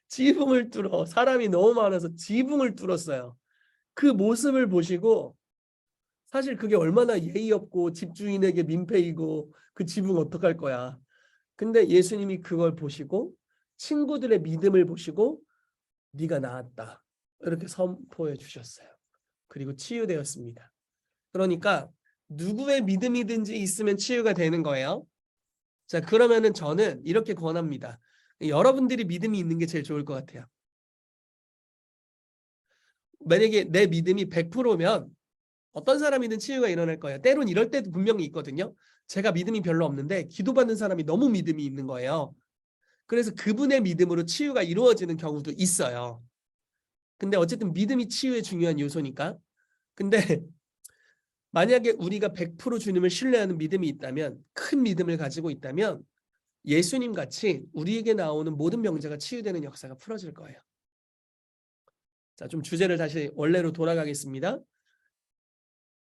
지붕을 뚫어. 사람이 너무 많아서 지붕을 뚫었어요. 그 모습을 보시고 사실 그게 얼마나 예의 없고 집주인에게 민폐이고 그 지붕 어떡할 거야. 근데 예수님이 그걸 보시고 친구들의 믿음을 보시고 네가 나았다. 이렇게 선포해 주셨어요. 그리고 치유되었습니다. 그러니까 누구의 믿음이든지 있으면 치유가 되는 거예요. 자, 그러면은 저는 이렇게 권합니다. 여러분들이 믿음이 있는 게 제일 좋을 것 같아요. 만약에 내 믿음이 100%면 어떤 사람이든 치유가 일어날 거예요. 때론 이럴 때도 분명히 있거든요. 제가 믿음이 별로 없는데 기도받는 사람이 너무 믿음이 있는 거예요. 그래서 그분의 믿음으로 치유가 이루어지는 경우도 있어요. 근데 어쨌든 믿음이 치유의 중요한 요소니까. 근데 만약에 우리가 100% 주님을 신뢰하는 믿음이 있다면, 큰 믿음을 가지고 있다면 예수님 같이 우리에게 나오는 모든 병자가 치유되는 역사가 풀어질 거예요. 자, 좀 주제를 다시 원래로 돌아가겠습니다.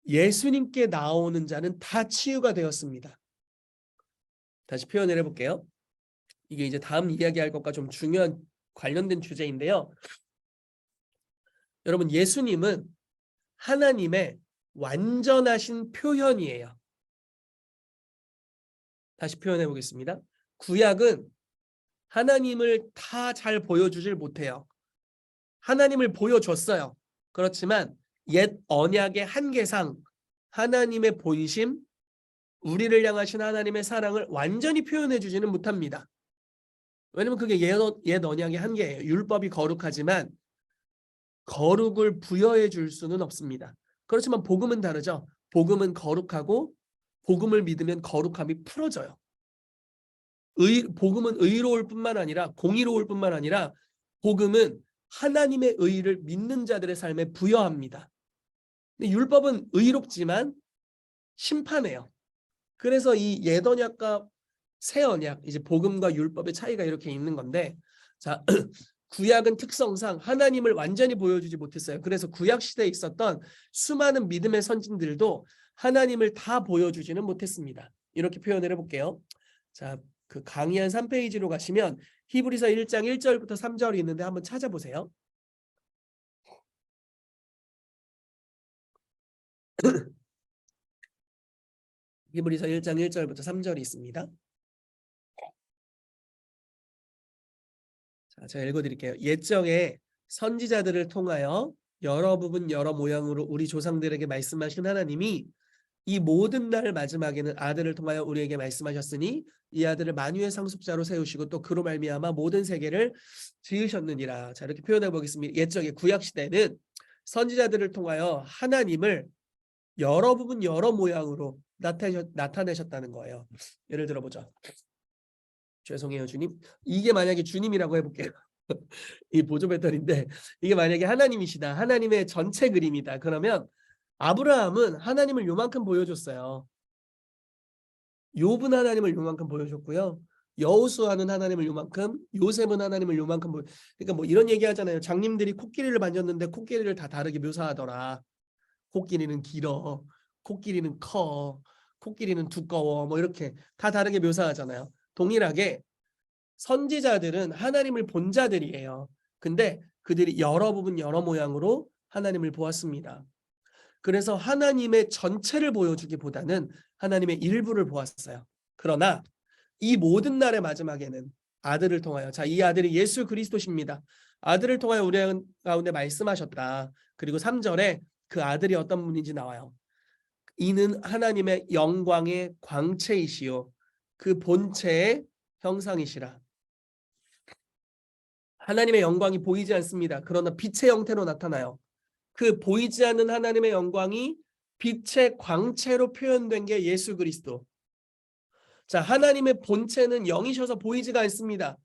예수님께 나오는 자는 다 치유가 되었습니다. 다시 표현을 해볼게요. 이게 이제 다음 이야기할 것과 좀 중요한 관련된 주제인데요. 여러분 예수님은 하나님의 완전하신 표현이에요. 다시 표현해 보겠습니다. 구약은 하나님을 다 잘 보여주질 못해요. 하나님을 보여줬어요. 그렇지만 옛 언약의 한계상 하나님의 본심, 우리를 향하신 하나님의 사랑을 완전히 표현해 주지는 못합니다. 왜냐면 그게 옛 언약의 한계예요. 율법이 거룩하지만 거룩을 부여해 줄 수는 없습니다. 그렇지만 복음은 다르죠. 복음은 거룩하고 복음을 믿으면 거룩함이 풀어져요. 복음은 의로울 뿐만 아니라 공의로울 뿐만 아니라 복음은 하나님의 의를 믿는 자들의 삶에 부여합니다. 근데 율법은 의롭지만 심판해요. 그래서 이 옛 언약과 새 언약, 이제 복음과 율법의 차이가 이렇게 있는 건데, 자, 구약은 특성상 하나님을 완전히 보여주지 못했어요. 그래서 구약 시대에 있었던 수많은 믿음의 선진들도 하나님을 다 보여주지는 못했습니다. 이렇게 표현을 해볼게요. 자, 그 강의 한 3페이지로 가시면 히브리서 1장 1절부터 3절이 있는데 한번 찾아보세요. 히브리서 1장 1절부터 3절이 있습니다. 자, 제가 읽어드릴게요. 옛적에 선지자들을 통하여 여러 부분 여러 모양으로 우리 조상들에게 말씀하신 하나님이 이 모든 날 마지막에는 아들을 통하여 우리에게 말씀하셨으니 이 아들을 만유의 상속자로 세우시고 또 그로 말미암아 모든 세계를 지으셨느니라. 자, 이렇게 표현해 보겠습니다. 옛적에 구약 시대는 선지자들을 통하여 하나님을 여러 부분 여러 모양으로 나타내셨다는 거예요. 예를 들어보자. 죄송해요, 주님. 이게 만약에 주님이라고 해볼게요. 이 보조 배터리인데 이게 만약에 하나님이시다. 하나님의 전체 그림이다. 그러면 아브라함은 하나님을 요만큼 보여줬어요. 욥은 하나님을 요만큼 보여줬고요. 여호수아는 하나님을 요만큼, 요셉은 하나님을 요만큼 그러니까 뭐 이런 얘기 하잖아요. 장님들이 코끼리를 만졌는데 코끼리를 다 다르게 묘사하더라. 코끼리는 길어, 코끼리는 커, 코끼리는 두꺼워, 뭐 이렇게 다 다르게 묘사하잖아요. 동일하게 선지자들은 하나님을 본 자들이에요. 근데 그들이 여러 부분 여러 모양으로 하나님을 보았습니다. 그래서 하나님의 전체를 보여주기보다는 하나님의 일부를 보았어요. 그러나 이 모든 날의 마지막에는 아들을 통하여, 자, 이 아들이 예수 그리스도십니다. 아들을 통하여 우리 가운데 말씀하셨다. 그리고 3절에 그 아들이 어떤 분인지 나와요. 이는 하나님의 영광의 광채이시요 그 본체의 형상이시라. 하나님의 영광이 보이지 않습니다. 그러나 빛의 형태로 나타나요. 그 보이지 않는 하나님의 영광이 빛의 광채로 표현된 게 예수 그리스도. 자, 하나님의 본체는 영이셔서 보이지가 않습니다.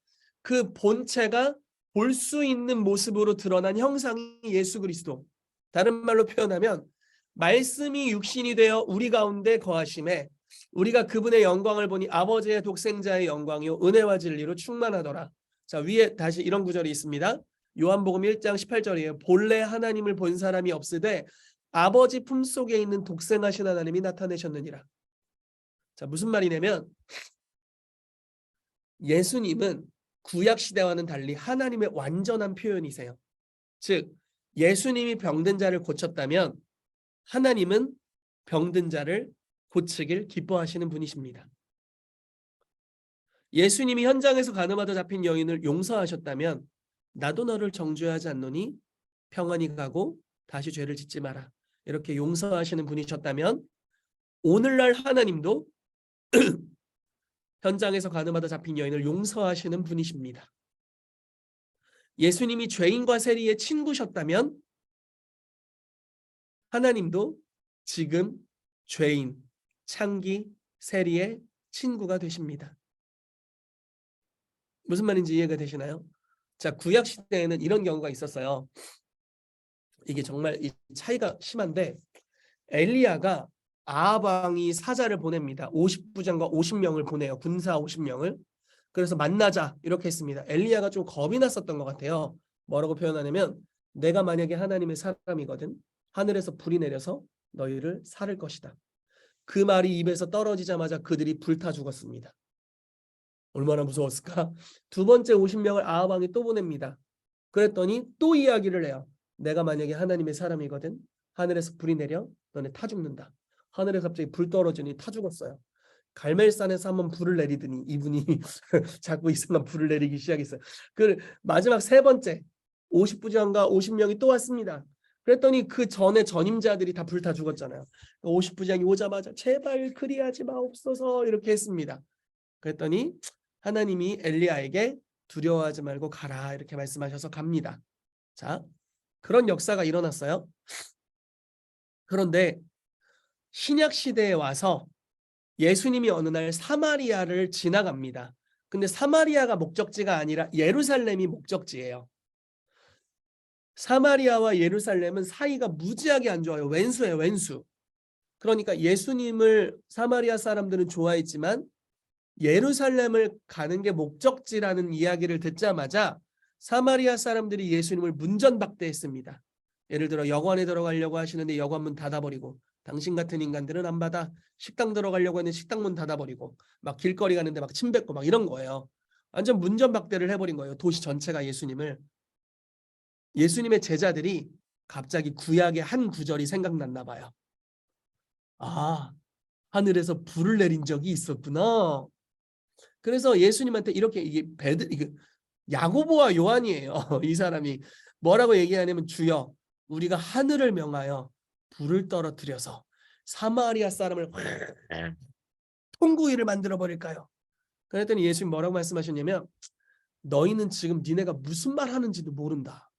그 본체가 볼 수 있는 모습으로 드러난 형상이 예수 그리스도. 다른 말로 표현하면 말씀이 육신이 되어 우리 가운데 거하심에 우리가 그분의 영광을 보니 아버지의 독생자의 영광이요 은혜와 진리로 충만하더라. 자, 위에 다시 이런 구절이 있습니다. 요한복음 1장 18절이에요. 본래 하나님을 본 사람이 없으되 아버지 품속에 있는 독생하신 하나님이 나타내셨느니라. 자, 무슨 말이냐면 예수님은 구약 시대와는 달리 하나님의 완전한 표현이세요. 즉 예수님이 병든 자를 고쳤다면 하나님은 병든 자를 고치길 기뻐하시는 분이십니다. 예수님이 현장에서 가늠하다 잡힌 여인을 용서하셨다면 나도 너를 정죄하지 않노니 평안히 가고 다시 죄를 짓지 마라. 이렇게 용서하시는 분이셨다면 오늘날 하나님도 현장에서 가늠하다 잡힌 여인을 용서하시는 분이십니다. 예수님이 죄인과 세리의 친구셨다면 하나님도 지금 죄인, 창기, 세리의 친구가 되십니다. 무슨 말인지 이해가 되시나요? 자, 구약 시대에는 이런 경우가 있었어요. 이게 정말 이 차이가 심한데 엘리야가 아합 왕이 사자를 보냅니다. 50부장과 50명을 보내요. 군사 50명을. 그래서 만나자 이렇게 했습니다. 엘리야가 좀 겁이 났었던 것 같아요. 뭐라고 표현하냐면 내가 만약에 하나님의 사람이거든 하늘에서 불이 내려서 너희를 살을 것이다. 그 말이 입에서 떨어지자마자 그들이 불타 죽었습니다. 얼마나 무서웠을까? 두 번째 50명을 아합 왕이 또 보냅니다. 그랬더니 또 이야기를 해요. 내가 만약에 하나님의 사람이거든 하늘에서 불이 내려 너네 타 죽는다. 하늘에서 갑자기 불 떨어지니 타 죽었어요. 갈멜산에서 한번 불을 내리더니 이분이 자꾸 이상한 불을 내리기 시작했어요. 그 마지막 세 번째 50부장과 50명이 또 왔습니다. 그랬더니 그 전에 전임자들이 다 불타 죽었잖아요. 50부장이 오자마자 제발 그리하지 마옵소서 이렇게 했습니다. 그랬더니 하나님이 엘리야에게 두려워하지 말고 가라 이렇게 말씀하셔서 갑니다. 자, 그런 역사가 일어났어요. 그런데 신약 시대에 와서 예수님이 어느 날 사마리아를 지나갑니다. 근데 사마리아가 목적지가 아니라 예루살렘이 목적지예요. 사마리아와 예루살렘은 사이가 무지하게 안 좋아요. 왼수예요, 왼수. 그러니까 예수님을 사마리아 사람들은 좋아했지만 예루살렘을 가는 게 목적지라는 이야기를 듣자마자 사마리아 사람들이 예수님을 문전박대했습니다. 예를 들어 여관에 들어가려고 하시는데 여관 문 닫아버리고, 당신 같은 인간들은 안 받아. 식당 들어가려고 하는데 식당 문 닫아버리고, 막 길거리 가는데 막 침 뱉고 막 이런 거예요. 완전 문전박대를 해버린 거예요. 도시 전체가 예수님을. 예수님의 제자들이 갑자기 구약의 한 구절이 생각났나 봐요. 아, 하늘에서 불을 내린 적이 있었구나. 그래서 예수님한테 이렇게, 이게 야고보와 요한이에요. 이 사람이 뭐라고 얘기하냐면, 주여, 우리가 하늘을 명하여 불을 떨어뜨려서 사마리아 사람을 통구이를 만들어 버릴까요? 그랬더니 예수님 뭐라고 말씀하셨냐면, 너희는 지금 니네가 무슨 말 하는지도 모른다,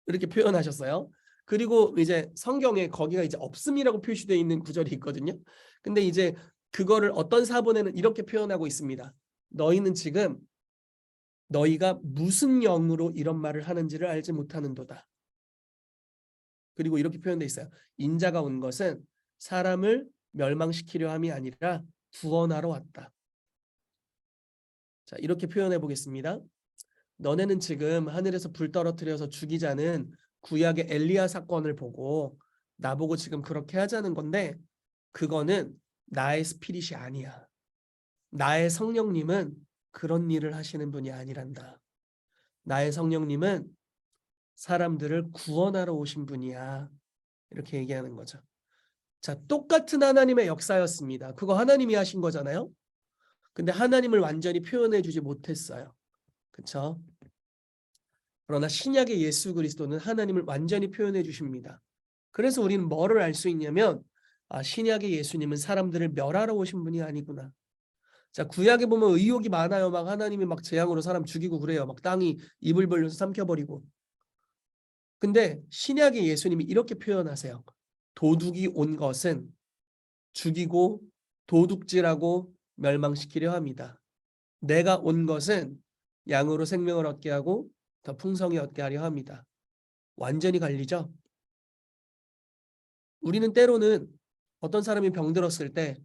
이렇게 표현하셨어요. 그리고 이제 성경에 거기가 이제 없음이라고 표시되어 있는 구절이 있거든요. 근데 이제 그거를 어떤 사본에는 이렇게 표현하고 있습니다. 너희는 지금 너희가 무슨 영으로 이런 말을 하는지를 알지 못하는도다. 그리고 이렇게 표현되어 있어요. 인자가 온 것은 사람을 멸망시키려 함이 아니라 구원하러 왔다. 자, 이렇게 표현해 보겠습니다. 너네는 지금 하늘에서 불 떨어뜨려서 죽이자는 구약의 엘리야 사건을 보고 나보고 지금 그렇게 하자는 건데, 그거는 나의 스피릿이 아니야. 나의 성령님은 그런 일을 하시는 분이 아니란다. 나의 성령님은 사람들을 구원하러 오신 분이야. 이렇게 얘기하는 거죠. 자, 똑같은 하나님의 역사였습니다. 그거 하나님이 하신 거잖아요. 근데 하나님을 완전히 표현해 주지 못했어요. 그렇죠? 그러나 신약의 예수 그리스도는 하나님을 완전히 표현해 주십니다. 그래서 우리는 뭐를 알 수 있냐면, 신약의 예수님은 사람들을 멸하러 오신 분이 아니구나. 자, 구약에 보면 의혹이 많아요. 막 하나님이 막 재앙으로 사람 죽이고 그래요. 막 땅이 입을 벌려서 삼켜버리고. 근데 신약의 예수님이 이렇게 표현하세요. 도둑이 온 것은 죽이고 도둑질하고 멸망시키려 합니다. 내가 온 것은 양으로 생명을 얻게 하고 더 풍성히 얻게 하려 합니다. 완전히 갈리죠? 우리는 때로는 어떤 사람이 병들었을 때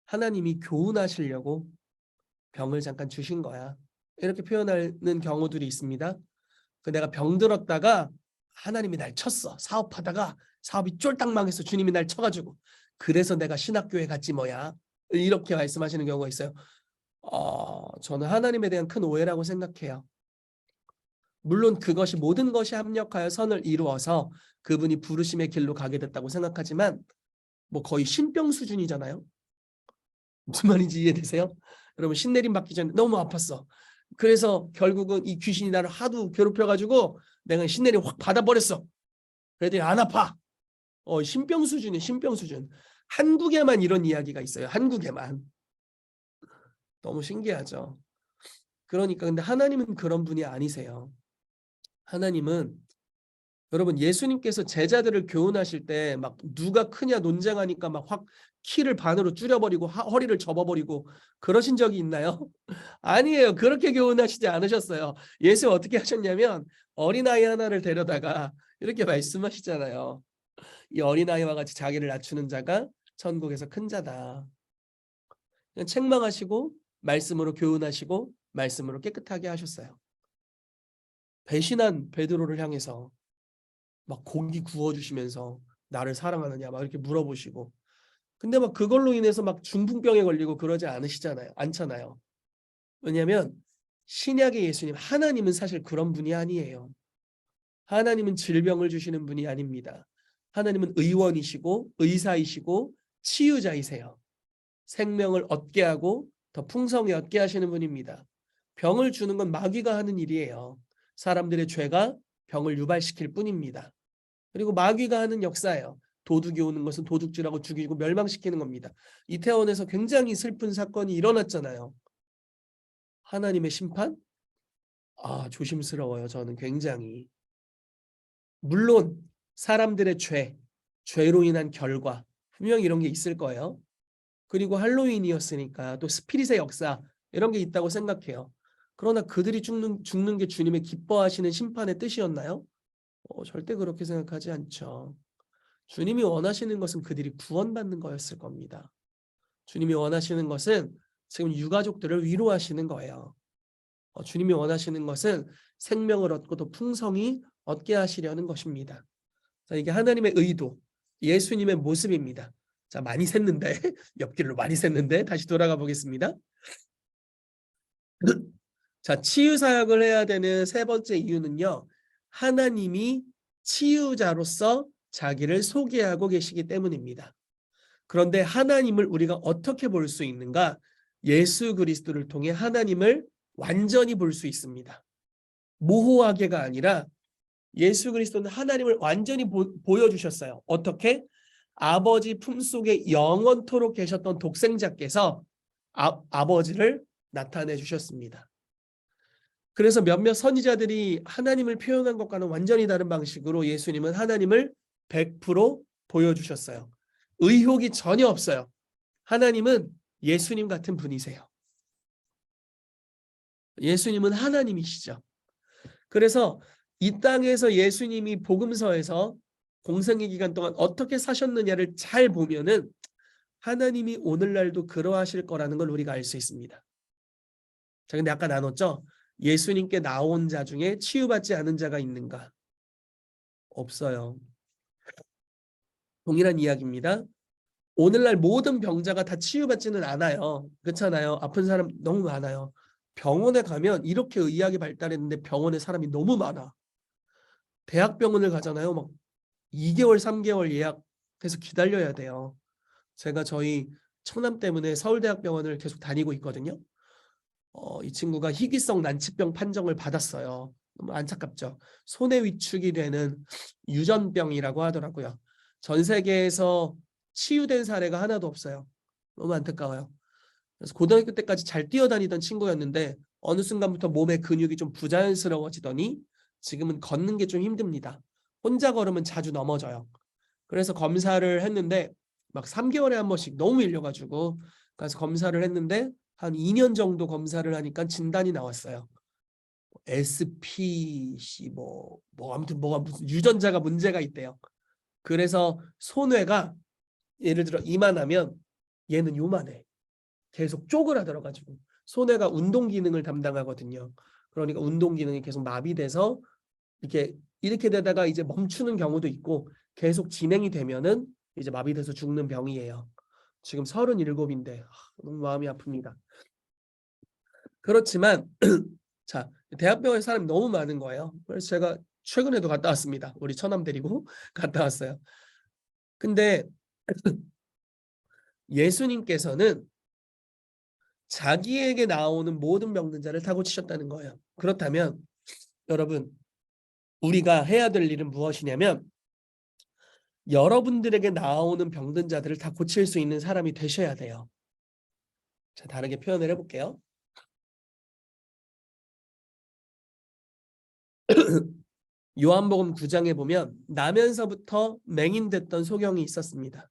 하나님이 교훈하시려고 병을 잠깐 주신 거야, 이렇게 표현하는 경우들이 있습니다. 내가 병들었다가 하나님이 날 쳤어. 사업하다가 사업이 쫄딱 망해서 주님이 날 쳐가지고, 그래서 내가 신학교에 갔지 뭐야, 이렇게 말씀하시는 경우가 있어요. 저는 하나님에 대한 큰 오해라고 생각해요. 물론 그것이 모든 것이 합력하여 선을 이루어서 그분이 부르심의 길로 가게 됐다고 생각하지만, 뭐 거의 신병 수준이잖아요. 무슨 말인지 이해되세요? 여러분, 신내림 받기 전에 너무 아팠어. 그래서 결국은 이 귀신이 나를 하도 괴롭혀가지고 내가 신내림 확 받아버렸어. 그랬더니 안 아파. 신병 수준이에요, 신병 수준. 한국에만 이런 이야기가 있어요. 한국에만. 너무 신기하죠. 그러니까 근데 하나님은 그런 분이 아니세요. 하나님은, 여러분, 예수님께서 제자들을 교훈하실 때 막 누가 크냐 논쟁하니까 막 확 키를 반으로 줄여버리고 허리를 접어버리고 그러신 적이 있나요? 아니에요. 그렇게 교훈하시지 않으셨어요. 예수 어떻게 하셨냐면, 어린아이 하나를 데려다가 이렇게 말씀하시잖아요. 이 어린아이와 같이 자기를 낮추는 자가 천국에서 큰 자다. 그냥 책망하시고 말씀으로 교훈하시고 말씀으로 깨끗하게 하셨어요. 배신한 베드로를 향해서 막 고기 구워주시면서 나를 사랑하느냐 막 이렇게 물어보시고, 근데 막 그걸로 인해서 막 중풍병에 걸리고 그러지 않잖아요. 왜냐하면 신약의 예수님, 하나님은 사실 그런 분이 아니에요. 하나님은 질병을 주시는 분이 아닙니다. 하나님은 의원이시고 의사이시고 치유자이세요. 생명을 얻게 하고 더 풍성히 얻게 하시는 분입니다. 병을 주는 건 마귀가 하는 일이에요. 사람들의 죄가 병을 유발시킬 뿐입니다. 그리고 마귀가 하는 역사예요. 도둑이 오는 것은 도둑질하고 죽이고 멸망시키는 겁니다. 이태원에서 굉장히 슬픈 사건이 일어났잖아요. 하나님의 심판? 조심스러워요. 저는 굉장히. 물론 사람들의 죄로 인한 결과 분명히 이런 게 있을 거예요. 그리고 할로윈이었으니까 또 스피릿의 역사, 이런 게 있다고 생각해요. 그러나 그들이 죽는 게 주님의 기뻐하시는 심판의 뜻이었나요? 절대 그렇게 생각하지 않죠. 주님이 원하시는 것은 그들이 구원받는 거였을 겁니다. 주님이 원하시는 것은 지금 유가족들을 위로하시는 거예요. 주님이 원하시는 것은 생명을 얻고 더 풍성히 얻게 하시려는 것입니다. 자, 이게 하나님의 의도, 예수님의 모습입니다. 자, 많이 샜는데 옆길로 많이 샜는데 다시 돌아가 보겠습니다. 자, 치유 사역을 해야 되는 세 번째 이유는요. 하나님이 치유자로서 자기를 소개하고 계시기 때문입니다. 그런데 하나님을 우리가 어떻게 볼 수 있는가? 예수 그리스도를 통해 하나님을 완전히 볼 수 있습니다. 모호하게가 아니라 예수 그리스도는 하나님을 완전히 보여주셨어요. 어떻게? 아버지 품속에 영원토록 계셨던 독생자께서 아버지를 나타내 주셨습니다. 그래서 몇몇 선지자들이 하나님을 표현한 것과는 완전히 다른 방식으로 예수님은 하나님을 100% 보여주셨어요. 의혹이 전혀 없어요. 하나님은 예수님 같은 분이세요. 예수님은 하나님이시죠. 그래서 이 땅에서 예수님이 복음서에서 공생의 기간 동안 어떻게 사셨느냐를 잘 보면은 하나님이 오늘날도 그러하실 거라는 걸 우리가 알 수 있습니다. 자, 근데 아까 나눴죠? 예수님께 나온 자 중에 치유받지 않은 자가 있는가? 없어요. 동일한 이야기입니다. 오늘날 모든 병자가 다 치유받지는 않아요. 그렇잖아요. 아픈 사람 너무 많아요. 병원에 가면 이렇게 의학이 발달했는데 병원에 사람이 너무 많아. 대학병원을 가잖아요. 막 2개월, 3개월 예약해서 기다려야 돼요. 제가 저희 청남 때문에 서울대학병원을 계속 다니고 있거든요. 이 친구가 희귀성 난치병 판정을 받았어요. 너무 안타깝죠. 손해 위축이 되는 유전병이라고 하더라고요. 전 세계에서 치유된 사례가 하나도 없어요. 너무 안타까워요. 그래서 고등학교 때까지 잘 뛰어다니던 친구였는데 어느 순간부터 몸의 근육이 좀 부자연스러워지더니 지금은 걷는 게 좀 힘듭니다. 혼자 걸으면 자주 넘어져요. 그래서 검사를 했는데 막 3개월에 한 번씩 너무 밀려가지고 그래서 검사를 했는데 한 2년 정도 검사를 하니까 진단이 나왔어요. SPC 아무튼 뭐가 무슨 유전자가 문제가 있대요. 그래서 손해가 예를 들어 이만하면 얘는 요만해. 계속 쪼그라들어가지고 손해가 운동 기능을 담당하거든요. 그러니까 운동 기능이 계속 마비돼서 이렇게 되다가 이제 멈추는 경우도 있고 계속 진행이 되면은 이제 마비돼서 죽는 병이에요. 지금 37인데 너무 마음이 아픕니다. 그렇지만 자, 대학병원에 사람이 너무 많은 거예요. 그래서 제가 최근에도 갔다 왔습니다. 우리 처남 데리고 갔다 왔어요. 근데 예수님께서는 자기에게 나오는 모든 병든 자를 다 고치셨다는 거예요. 그렇다면 여러분 우리가 해야 될 일은 무엇이냐면 여러분들에게 나오는 병든 자들을 다 고칠 수 있는 사람이 되셔야 돼요. 자, 다르게 표현을 해볼게요. 요한복음 9장에 보면 나면서부터 맹인됐던 소경이 있었습니다.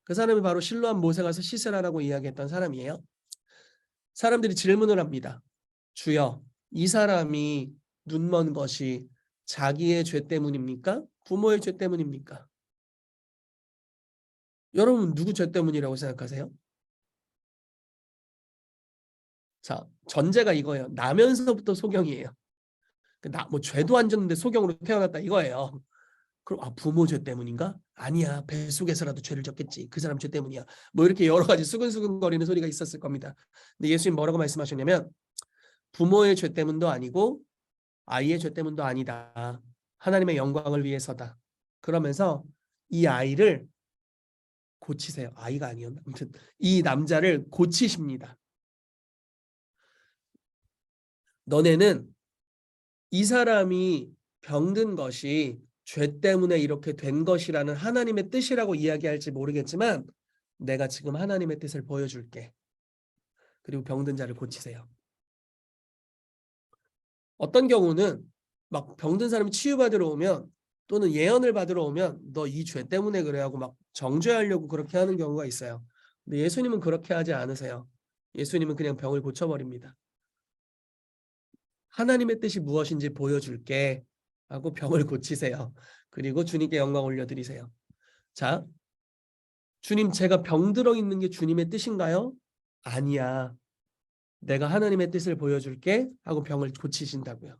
그 사람이 바로 실로암 못에 가서 씻으라고 이야기했던 사람이에요. 사람들이 질문을 합니다. 주여, 이 사람이 눈먼 것이 자기의 죄 때문입니까? 부모의 죄 때문입니까? 여러분 누구 죄 때문이라고 생각하세요? 자, 전제가 이거예요. 나면서부터 소경이에요. 뭐 죄도 안 졌는데 소경으로 태어났다 이거예요. 그럼 부모 죄 때문인가? 아니야. 뱃속에서라도 죄를 졌겠지. 그 사람 죄 때문이야. 뭐 이렇게 여러 가지 수근수근거리는 소리가 있었을 겁니다. 근데 예수님 뭐라고 말씀하셨냐면 부모의 죄 때문도 아니고 아이의 죄 때문도 아니다. 하나님의 영광을 위해서다. 그러면서 이 아이를 고치세요. 아이가 아니었나? 아무튼 이 남자를 고치십니다. 너네는 이 사람이 병든 것이 죄 때문에 이렇게 된 것이라는 하나님의 뜻이라고 이야기할지 모르겠지만 내가 지금 하나님의 뜻을 보여줄게. 그리고 병든 자를 고치세요. 어떤 경우는 막 병든 사람이 치유받으러 오면 또는 예언을 받으러 오면 너 이 죄 때문에 그래 하고 막 정죄하려고 그렇게 하는 경우가 있어요. 근데 예수님은 그렇게 하지 않으세요. 예수님은 그냥 병을 고쳐버립니다. 하나님의 뜻이 무엇인지 보여줄게. 하고 병을 고치세요. 그리고 주님께 영광 올려드리세요. 자, 주님, 제가 병들어 있는 게 주님의 뜻인가요? 아니야. 내가 하나님의 뜻을 보여줄게 하고 병을 고치신다고요.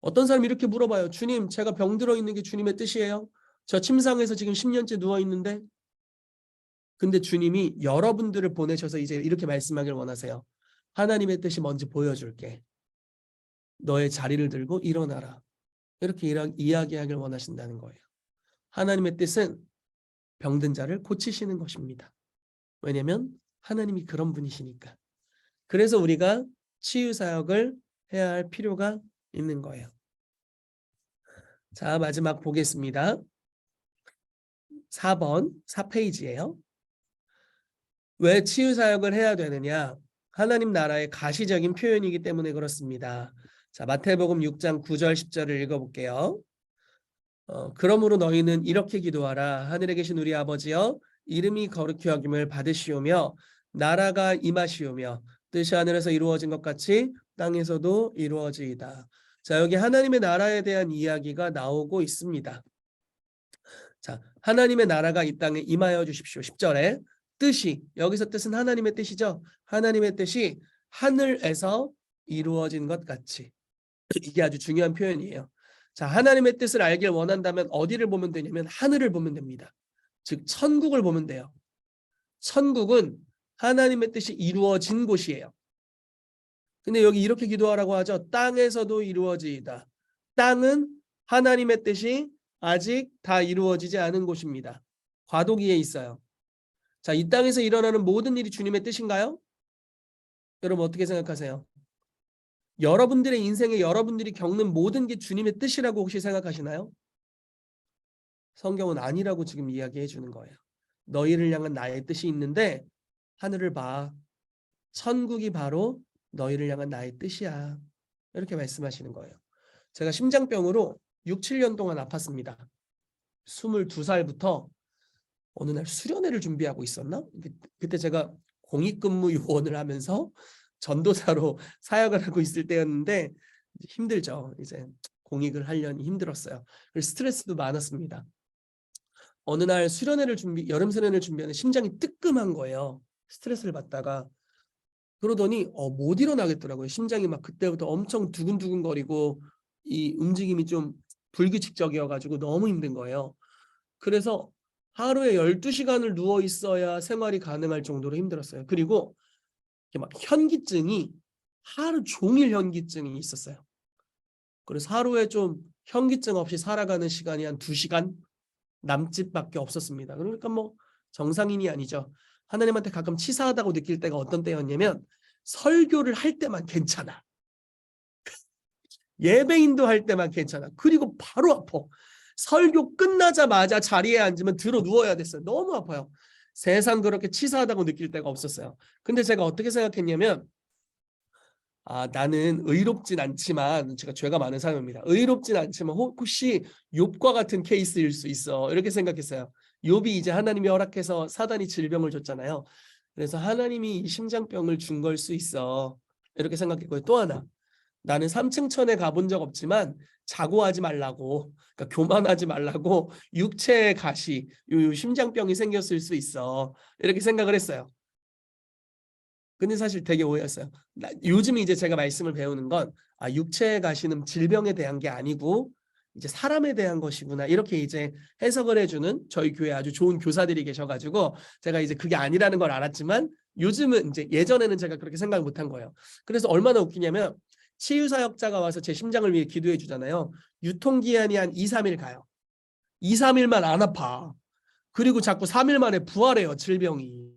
어떤 사람이 이렇게 물어봐요. 주님, 제가 병들어 있는 게 주님의 뜻이에요? 저 침상에서 지금 10년째 누워 있는데. 근데 주님이 여러분들을 보내셔서 이제 이렇게 말씀하길 원하세요. 하나님의 뜻이 뭔지 보여줄게. 너의 자리를 들고 일어나라. 이렇게 이야기하길 원하신다는 거예요. 하나님의 뜻은 병든 자를 고치시는 것입니다. 왜냐하면 하나님이 그런 분이시니까. 그래서 우리가 치유 사역을 해야 할 필요가 있는 거예요. 자, 마지막 보겠습니다. 4번, 4페이지예요. 왜 치유 사역을 해야 되느냐? 하나님 나라의 가시적인 표현이기 때문에 그렇습니다. 자, 마태복음 6장 9절 10절을 읽어볼게요. 그러므로 너희는 이렇게 기도하라. 하늘에 계신 우리 아버지여, 이름이 거룩히 여김을 받으시오며 나라가 임하시오며 뜻이 하늘에서 이루어진 것 같이 땅에서도 이루어지이다. 자, 여기 하나님의 나라에 대한 이야기가 나오고 있습니다. 자, 하나님의 나라가 이 땅에 임하여 주십시오. 10절에 뜻이, 여기서 뜻은 하나님의 뜻이죠. 하나님의 뜻이 하늘에서 이루어진 것 같이. 이게 아주 중요한 표현이에요. 자, 하나님의 뜻을 알길 원한다면 어디를 보면 되냐면 하늘을 보면 됩니다. 즉 천국을 보면 돼요. 천국은 하나님의 뜻이 이루어진 곳이에요. 근데 여기 이렇게 기도하라고 하죠. 땅에서도 이루어지이다. 땅은 하나님의 뜻이 아직 다 이루어지지 않은 곳입니다. 과도기에 있어요. 자, 이 땅에서 일어나는 모든 일이 주님의 뜻인가요? 여러분 어떻게 생각하세요? 여러분들의 인생에 여러분들이 겪는 모든 게 주님의 뜻이라고 혹시 생각하시나요? 성경은 아니라고 지금 이야기해 주는 거예요. 너희를 향한 나의 뜻이 있는데 하늘을 봐. 천국이 바로 너희를 향한 나의 뜻이야. 이렇게 말씀하시는 거예요. 제가 심장병으로 6, 7년 동안 아팠습니다. 22살부터 어느 날 수련회를 준비하고 있었나? 그때 제가 공익근무 요원을 하면서 전도사로 사역을 하고 있을 때였는데 힘들죠. 이제 공익을 하려니 힘들었어요. 그래서 스트레스도 많았습니다. 어느 날 여름 수련회를 준비하는 심장이 뜨끔한 거예요. 스트레스를 받다가. 그러더니 못 일어나겠더라고요. 심장이 막 그때부터 엄청 두근두근거리고 이 움직임이 좀 불규칙적이어가지고 너무 힘든 거예요. 그래서 하루에 12시간을 누워 있어야 생활이 가능할 정도로 힘들었어요. 그리고 막 현기증이 하루 종일 현기증이 있었어요. 그래서 하루에 좀 현기증 없이 살아가는 시간이 한 2시간 남짓밖에 없었습니다. 그러니까 뭐 정상인이 아니죠. 하나님한테 가끔 치사하다고 느낄 때가 어떤 때였냐면 설교를 할 때만 괜찮아. 예배인도 할 때만 괜찮아. 그리고 바로 아파. 설교 끝나자마자 자리에 앉으면 들어 누워야 됐어요. 너무 아파요. 세상 그렇게 치사하다고 느낄 때가 없었어요. 근데 제가 어떻게 생각했냐면 나는 의롭진 않지만 제가 죄가 많은 사람입니다. 의롭진 않지만 혹시 욥과 같은 케이스일 수 있어. 이렇게 생각했어요. 욥이 이제 하나님이 허락해서 사단이 질병을 줬잖아요. 그래서 하나님이 이 심장병을 준 걸 수 있어. 이렇게 생각했고요. 또 하나. 나는 3층천에 가본 적 없지만 자고하지 말라고, 그러니까 교만하지 말라고 육체의 가시, 요 심장병이 생겼을 수 있어. 이렇게 생각을 했어요. 근데 사실 되게 오해였어요. 요즘 이제 제가 말씀을 배우는 건 육체의 가시는 질병에 대한 게 아니고 이제 사람에 대한 것이구나 이렇게 이제 해석을 해주는 저희 교회 아주 좋은 교사들이 계셔가지고 제가 이제 그게 아니라는 걸 알았지만 요즘은 이제 예전에는 제가 그렇게 생각을 못한 거예요. 그래서 얼마나 웃기냐면 치유사역자가 와서 제 심장을 위해 기도해 주잖아요. 유통기한이 한 2, 3일 가요. 2, 3일만 안 아파. 그리고 자꾸 3일 만에 부활해요. 질병이.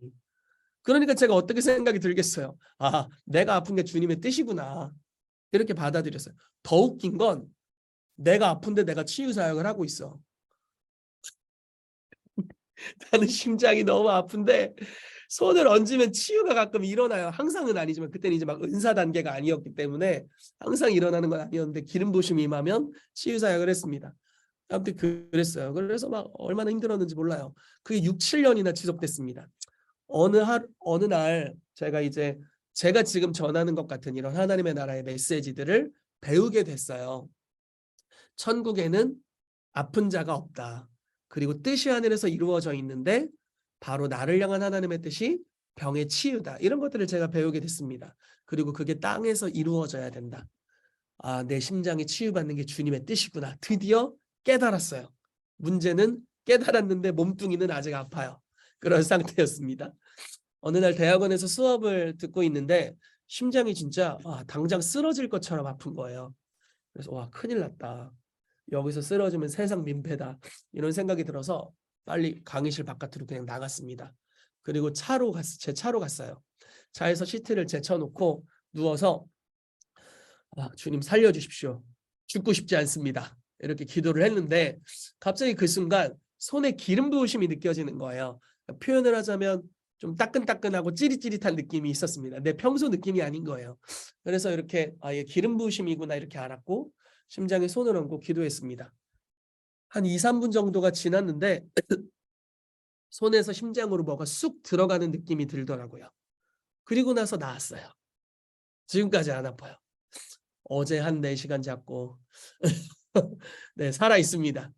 그러니까 제가 어떻게 생각이 들겠어요. 내가 아픈 게 주님의 뜻이구나. 이렇게 받아들였어요. 더 웃긴 건 내가 아픈데 내가 치유사역을 하고 있어. 나는 심장이 너무 아픈데 손을 얹으면 치유가 가끔 일어나요. 항상은 아니지만 그때는 이제 막 은사 단계가 아니었기 때문에 항상 일어나는 건 아니었는데 기름 부심이 임하면 치유 사역을 했습니다. 아무튼 그랬어요. 그래서 막 얼마나 힘들었는지 몰라요. 그게 6, 7년이나 지속됐습니다. 어느 날 제가 지금 전하는 것 같은 이런 하나님의 나라의 메시지들을 배우게 됐어요. 천국에는 아픈 자가 없다. 그리고 뜻이 하늘에서 이루어져 있는데 바로 나를 향한 하나님의 뜻이 병의 치유다. 이런 것들을 제가 배우게 됐습니다. 그리고 그게 땅에서 이루어져야 된다. 아, 내 심장이 치유받는 게 주님의 뜻이구나. 드디어 깨달았어요. 문제는 깨달았는데 몸뚱이는 아직 아파요. 그런 상태였습니다. 어느 날 대학원에서 수업을 듣고 있는데 심장이 진짜 당장 쓰러질 것처럼 아픈 거예요. 그래서 와, 큰일 났다. 여기서 쓰러지면 세상 민폐다. 이런 생각이 들어서 빨리 강의실 바깥으로 그냥 나갔습니다. 그리고 제 차로 갔어요. 차에서 시트를 제쳐놓고 누워서 주님 살려주십시오. 죽고 싶지 않습니다. 이렇게 기도를 했는데 갑자기 그 순간 손에 기름 부으심이 느껴지는 거예요. 표현을 하자면 좀 따끈따끈하고 찌릿찌릿한 느낌이 있었습니다. 내 평소 느낌이 아닌 거예요. 그래서 이렇게 얘 기름 부으심이구나 이렇게 알았고 심장에 손을 얹고 기도했습니다. 한 2, 3분 정도가 지났는데 손에서 심장으로 뭐가 쑥 들어가는 느낌이 들더라고요. 그리고 나서 나았어요. 지금까지 안 아파요. 어제 한 4시간 잤고 네, 살아 있습니다.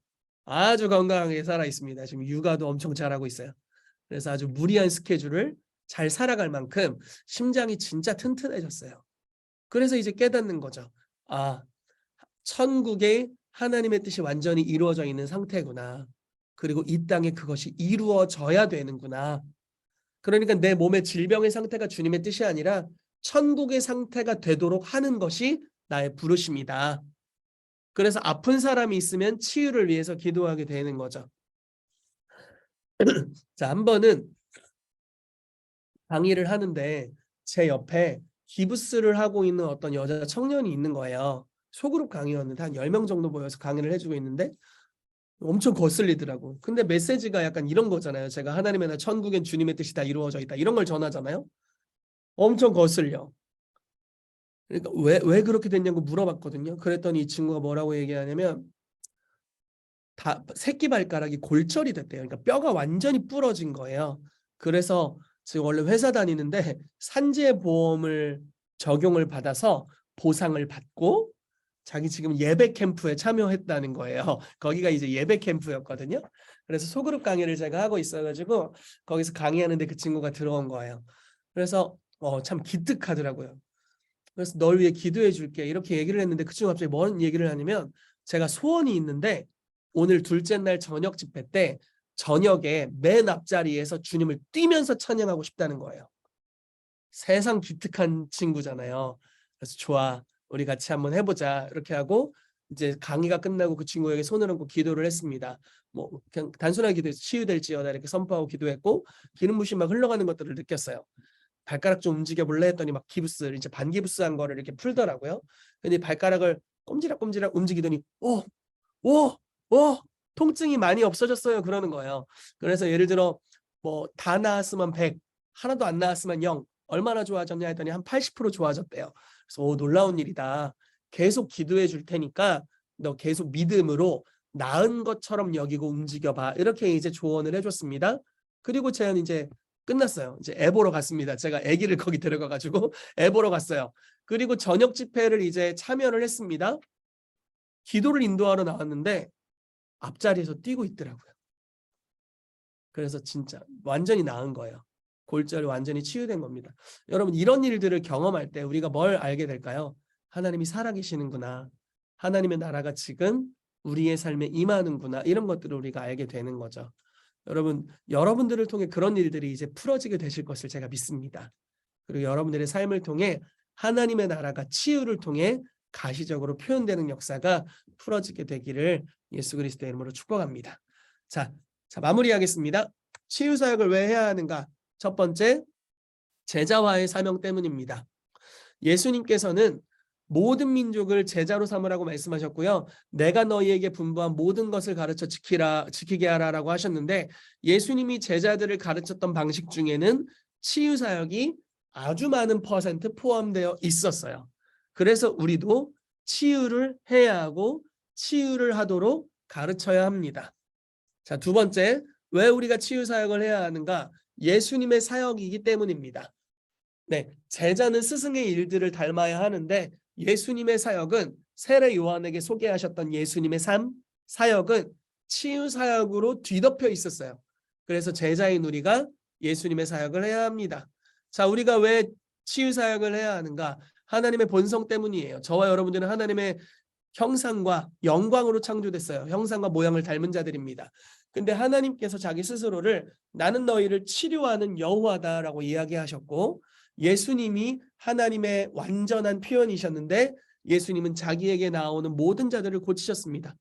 아주 건강하게 살아 있습니다. 지금 육아도 엄청 잘하고 있어요. 그래서 아주 무리한 스케줄을 잘 살아갈 만큼 심장이 진짜 튼튼해졌어요. 그래서 이제 깨닫는 거죠. 천국에 하나님의 뜻이 완전히 이루어져 있는 상태구나. 그리고 이 땅에 그것이 이루어져야 되는구나. 그러니까 내 몸의 질병의 상태가 주님의 뜻이 아니라 천국의 상태가 되도록 하는 것이 나의 부르심이다. 그래서 아픈 사람이 있으면 치유를 위해서 기도하게 되는 거죠. 자, 한 번은 강의를 하는데 제 옆에 기부스를 하고 있는 어떤 여자 청년이 있는 거예요. 소그룹 강의였는데 한 10명 정도 모여서 강의를 해주고 있는데 엄청 거슬리더라고. 근데 메시지가 약간 이런 거잖아요. 제가 하나님의 나라 천국엔 주님의 뜻이 다 이루어져 있다. 이런 걸 전하잖아요. 엄청 거슬려. 그러니까 왜 그렇게 됐냐고 물어봤거든요. 그랬더니 이 친구가 뭐라고 얘기하냐면 새끼 발가락이 골절이 됐대요. 그러니까 뼈가 완전히 부러진 거예요. 그래서 지금 원래 회사 다니는데 산재보험을 적용을 받아서 보상을 받고 자기 지금 예배 캠프에 참여했다는 거예요. 거기가 이제 예배 캠프였거든요. 그래서 소그룹 강의를 제가 하고 있어가지고 거기서 강의하는데 그 친구가 들어온 거예요. 그래서 참 기특하더라고요. 그래서 널 위해 기도해 줄게 이렇게 얘기를 했는데 그 친구가 갑자기 뭔 얘기를 하냐면 제가 소원이 있는데 오늘 둘째 날 저녁 집회 때 저녁에 맨 앞자리에서 주님을 뛰면서 찬양하고 싶다는 거예요. 세상 기특한 친구잖아요. 그래서 좋아, 우리 같이 한번 해보자 이렇게 하고 이제 강의가 끝나고 그 친구에게 손을 얹고 기도를 했습니다. 뭐 그냥 단순한 기도에서 치유될지어다 이렇게 선포하고 기도했고 기름 부심 막 흘러가는 것들을 느꼈어요. 발가락 좀 움직여 볼래 했더니 막 기부스 이제 반기부스한 거를 이렇게 풀더라고요. 근데 발가락을 꼼지락꼼지락 움직이더니 오 통증이 많이 없어졌어요 그러는 거예요. 그래서 예를 들어 뭐 다 나았으면 100, 하나도 안 나았으면 0, 얼마나 좋아졌냐 했더니 한 80% 좋아졌대요. 그래서 놀라운 일이다. 계속 기도해 줄 테니까 너 계속 믿음으로 나은 것처럼 여기고 움직여봐. 이렇게 이제 조언을 해줬습니다. 그리고 제가 이제 끝났어요. 이제 애 보러 갔습니다. 제가 아기를 거기 데려가가지고 애 보러 갔어요. 그리고 저녁 집회를 이제 참여를 했습니다. 기도를 인도하러 나왔는데 앞자리에서 뛰고 있더라고요. 그래서 진짜 완전히 나은 거예요. 골절이 완전히 치유된 겁니다. 여러분 이런 일들을 경험할 때 우리가 뭘 알게 될까요? 하나님이 살아계시는구나. 하나님의 나라가 지금 우리의 삶에 임하는구나. 이런 것들을 우리가 알게 되는 거죠. 여러분, 여러분들을 통해 그런 일들이 이제 풀어지게 되실 것을 제가 믿습니다. 그리고 여러분들의 삶을 통해 하나님의 나라가 치유를 통해 가시적으로 표현되는 역사가 풀어지게 되기를 예수 그리스도의 이름으로 축복합니다. 자, 마무리하겠습니다. 치유 사역을 왜 해야 하는가? 첫 번째, 제자화의 사명 때문입니다. 예수님께서는 모든 민족을 제자로 삼으라고 말씀하셨고요. 내가 너희에게 분부한 모든 것을 가르쳐 지키게 하라라고 하셨는데 예수님이 제자들을 가르쳤던 방식 중에는 치유 사역이 아주 많은 퍼센트 포함되어 있었어요. 그래서 우리도 치유를 해야 하고 치유를 하도록 가르쳐야 합니다. 자, 두 번째, 왜 우리가 치유 사역을 해야 하는가? 예수님의 사역이기 때문입니다. 네, 제자는 스승의 일들을 닮아야 하는데 예수님의 사역은 세례 요한에게 소개하셨던 예수님의 삶, 사역은 치유 사역으로 뒤덮여 있었어요. 그래서 제자인 우리가 예수님의 사역을 해야 합니다. 자, 우리가 왜 치유 사역을 해야 하는가? 하나님의 본성 때문이에요. 저와 여러분들은 하나님의 형상과 영광으로 창조됐어요. 형상과 모양을 닮은 자들입니다. 근데 하나님께서 자기 스스로를 나는 너희를 치료하는 여호와다라고 이야기하셨고, 예수님이 하나님의 완전한 표현이셨는데 예수님은 자기에게 나오는 모든 자들을 고치셨습니다.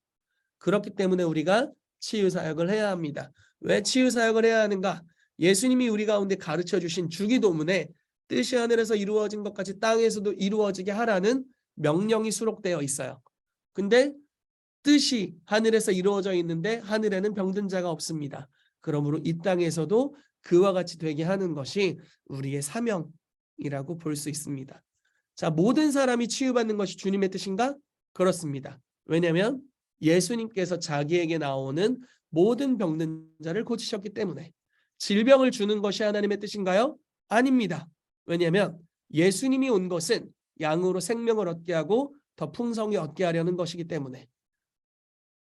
그렇기 때문에 우리가 치유 사역을 해야 합니다. 왜 치유 사역을 해야 하는가? 예수님이 우리 가운데 가르쳐 주신 주기도문에 뜻이 하늘에서 이루어진 것 같이 땅에서도 이루어지게 하라는 명령이 수록되어 있어요. 근데 뜻이 하늘에서 이루어져 있는데 하늘에는 병든 자가 없습니다. 그러므로 이 땅에서도 그와 같이 되게 하는 것이 우리의 사명이라고 볼 수 있습니다. 자, 모든 사람이 치유받는 것이 주님의 뜻인가? 그렇습니다. 왜냐하면 예수님께서 자기에게 나오는 모든 병든 자를 고치셨기 때문에. 질병을 주는 것이 하나님의 뜻인가요? 아닙니다. 왜냐하면 예수님이 온 것은 양으로 생명을 얻게 하고 더 풍성히 얻게 하려는 것이기 때문에.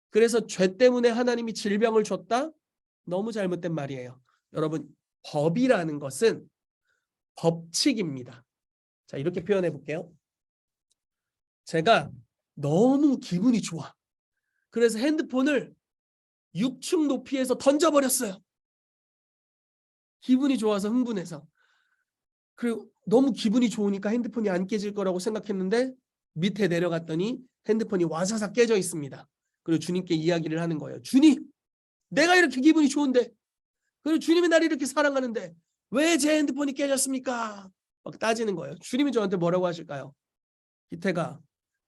그래서 죄 때문에 하나님이 질병을 줬다? 너무 잘못된 말이에요. 여러분, 법이라는 것은 법칙입니다. 자, 이렇게 표현해 볼게요. 제가 너무 기분이 좋아. 그래서 핸드폰을 6층 높이에서 던져버렸어요. 기분이 좋아서 흥분해서. 그리고 너무 기분이 좋으니까 핸드폰이 안 깨질 거라고 생각했는데 밑에 내려갔더니 핸드폰이 와사삭 깨져 있습니다. 그리고 주님께 이야기를 하는 거예요. 주님, 내가 이렇게 기분이 좋은데, 그리고 주님이 나를 이렇게 사랑하는데 왜 제 핸드폰이 깨졌습니까? 막 따지는 거예요. 주님이 저한테 뭐라고 하실까요? 기태가,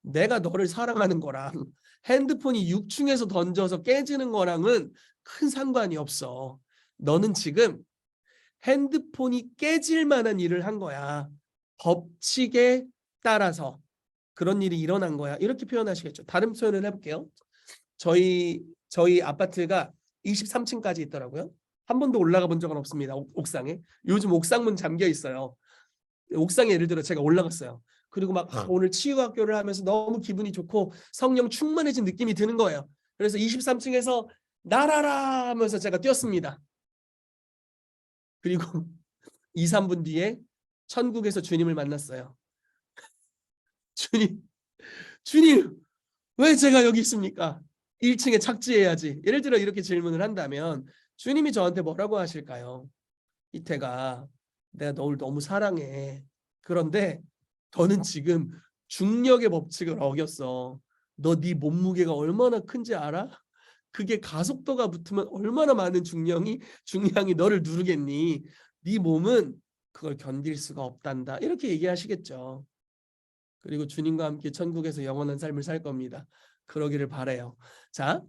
내가 너를 사랑하는 거랑 핸드폰이 6층에서 던져서 깨지는 거랑은 큰 상관이 없어. 너는 지금 핸드폰이 깨질 만한 일을 한 거야. 법칙에 따라서 그런 일이 일어난 거야. 이렇게 표현하시겠죠. 다른 표현을 해볼게요. 저희 아파트가 23층까지 있더라고요. 한 번도 올라가 본 적은 없습니다. 옥상에. 요즘 옥상문 잠겨 있어요. 옥상에 예를 들어 제가 올라갔어요. 그리고 막 오늘 치유학교를 하면서 너무 기분이 좋고 성령 충만해진 느낌이 드는 거예요. 그래서 23층에서 날아라 하면서 제가 뛰었습니다. 그리고 2, 3분 뒤에 천국에서 주님을 만났어요. 주님, 왜 제가 여기 있습니까? 1층에 착지해야지. 예를 들어 이렇게 질문을 한다면 주님이 저한테 뭐라고 하실까요? 이태가, 내가 너를 너무 사랑해. 그런데 너는 지금 중력의 법칙을 어겼어. 너 네 몸무게가 얼마나 큰지 알아? 그게 가속도가 붙으면 얼마나 많은 중량이 너를 누르겠니? 네 몸은 그걸 견딜 수가 없단다. 이렇게 얘기하시겠죠. 그리고 주님과 함께 천국에서 영원한 삶을 살 겁니다. 그러기를 바라요. 자,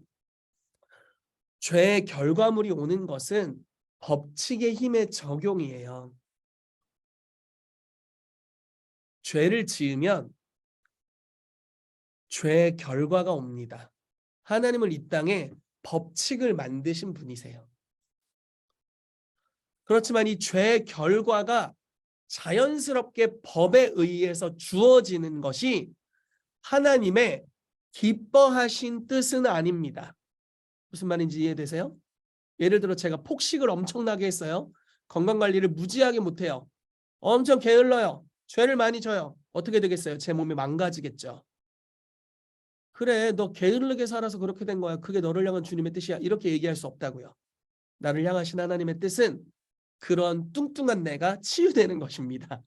죄의 결과물이 오는 것은 법칙의 힘의 적용이에요. 죄를 지으면 죄의 결과가 옵니다. 하나님은 이 땅에 법칙을 만드신 분이세요. 그렇지만 이 죄의 결과가 자연스럽게 법에 의해서 주어지는 것이 하나님의 기뻐하신 뜻은 아닙니다. 무슨 말인지 이해되세요? 예를 들어 제가 폭식을 엄청나게 했어요. 건강관리를 무지하게 못해요. 엄청 게을러요. 죄를 많이 져요. 어떻게 되겠어요? 제 몸이 망가지겠죠. 그래, 너 게으르게 살아서 그렇게 된 거야. 그게 너를 향한 주님의 뜻이야. 이렇게 얘기할 수 없다고요. 나를 향하신 하나님의 뜻은 그런 뚱뚱한 내가 치유되는 것입니다.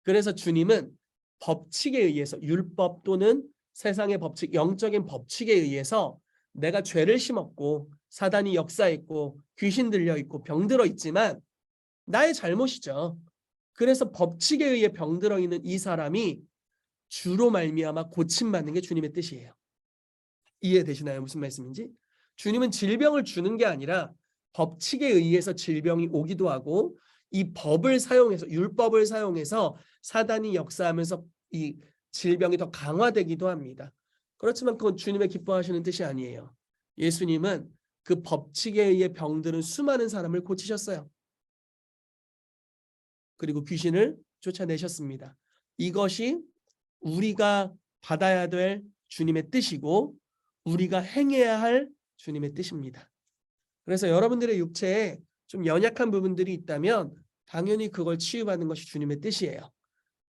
그래서 주님은 법칙에 의해서, 율법 또는 세상의 법칙, 영적인 법칙에 의해서 내가 죄를 심었고 사단이 역사했고 귀신 들려 있고 병들어 있지만 나의 잘못이죠. 그래서 법칙에 의해 병들어 있는 이 사람이 주로 말미암아 고침받는 게 주님의 뜻이에요. 이해되시나요? 무슨 말씀인지? 주님은 질병을 주는 게 아니라 법칙에 의해서 질병이 오기도 하고 이 법을 사용해서, 율법을 사용해서 사단이 역사하면서 이 질병이 더 강화되기도 합니다. 그렇지만 그건 주님의 기뻐하시는 뜻이 아니에요. 예수님은 그 법칙에 의해 병드는 수많은 사람을 고치셨어요. 그리고 귀신을 쫓아내셨습니다. 이것이 우리가 받아야 될 주님의 뜻이고 우리가 행해야 할 주님의 뜻입니다. 그래서 여러분들의 육체에 좀 연약한 부분들이 있다면 당연히 그걸 치유받는 것이 주님의 뜻이에요.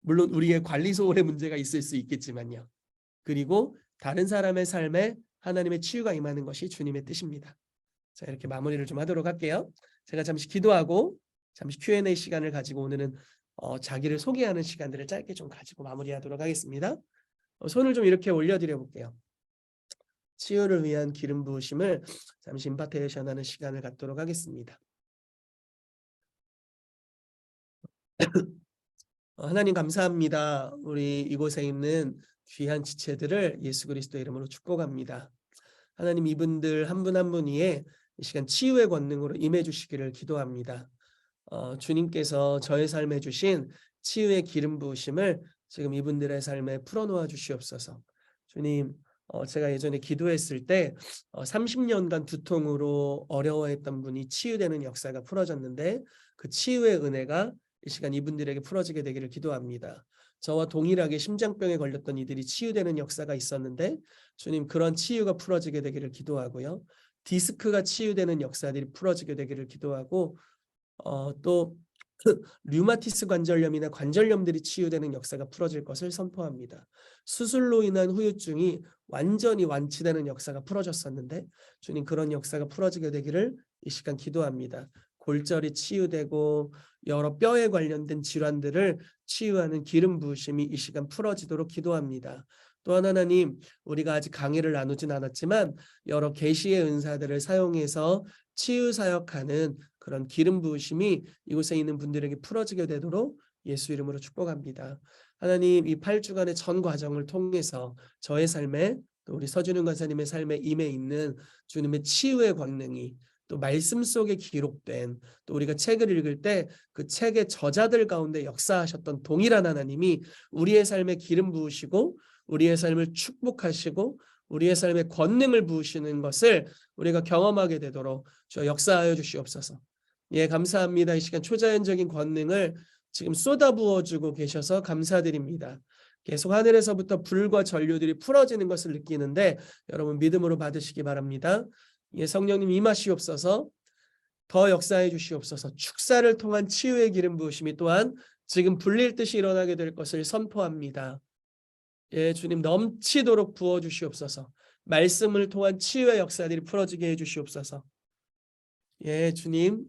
물론 우리의 관리 소홀의 문제가 있을 수 있겠지만요. 그리고 다른 사람의 삶에 하나님의 치유가 임하는 것이 주님의 뜻입니다. 자, 이렇게 마무리를 좀 하도록 할게요. 제가 잠시 기도하고 잠시 Q&A 시간을 가지고 오늘은 자기를 소개하는 시간들을 짧게 좀 가지고 마무리하도록 하겠습니다. 손을 좀 이렇게 올려드려 볼게요. 치유를 위한 기름 부으심을 잠시 임파테이션 하는 시간을 갖도록 하겠습니다. 하나님 감사합니다. 우리 이곳에 있는 귀한 지체들을 예수 그리스도 이름으로 축복합니다. 하나님 이분들 한 분 한 분 위에 이 시간 치유의 권능으로 임해 주시기를 기도합니다. 주님께서 저의 삶에 주신 치유의 기름 부으심을 지금 이분들의 삶에 풀어놓아 주시옵소서. 주님, 제가 예전에 기도했을 때 30년간 두통으로 어려워했던 분이 치유되는 역사가 풀어졌는데 그 치유의 은혜가 이 시간 이분들에게 풀어지게 되기를 기도합니다. 저와 동일하게 심장병에 걸렸던 이들이 치유되는 역사가 있었는데 주님 그런 치유가 풀어지게 되기를 기도하고요. 디스크가 치유되는 역사들이 풀어지게 되기를 기도하고 또 류마티스 관절염이나 관절염들이 치유되는 역사가 풀어질 것을 선포합니다. 수술로 인한 후유증이 완전히 완치되는 역사가 풀어졌었는데 주님 그런 역사가 풀어지게 되기를 이 시간 기도합니다. 골절이 치유되고 여러 뼈에 관련된 질환들을 치유하는 기름 부으심이 이 시간 풀어지도록 기도합니다. 또한 하나님 우리가 아직 강의를 나누진 않았지만 여러 계시의 은사들을 사용해서 치유 사역하는 그런 기름 부으심이 이곳에 있는 분들에게 풀어지게 되도록 예수 이름으로 축복합니다. 하나님 이 8주간의 전 과정을 통해서 저의 삶에 또 우리 서준훈 권사님의 삶에 임해 있는 주님의 치유의 권능이 또 말씀 속에 기록된 또 우리가 책을 읽을 때 그 책의 저자들 가운데 역사하셨던 동일한 하나님이 우리의 삶에 기름 부으시고 우리의 삶을 축복하시고 우리의 삶에 권능을 부으시는 것을 우리가 경험하게 되도록 주여 역사하여 주시옵소서. 예, 감사합니다. 이 시간 초자연적인 권능을 지금 쏟아부어주고 계셔서 감사드립니다. 계속 하늘에서부터 불과 전류들이 풀어지는 것을 느끼는데 여러분 믿음으로 받으시기 바랍니다. 예, 성령님 임하시옵소서. 더 역사해 주시옵소서. 축사를 통한 치유의 기름 부으심이 또한 지금 불릴 듯이 일어나게 될 것을 선포합니다. 예, 주님 넘치도록 부어 주시옵소서. 말씀을 통한 치유의 역사들이 풀어지게 해 주시옵소서. 예, 주님.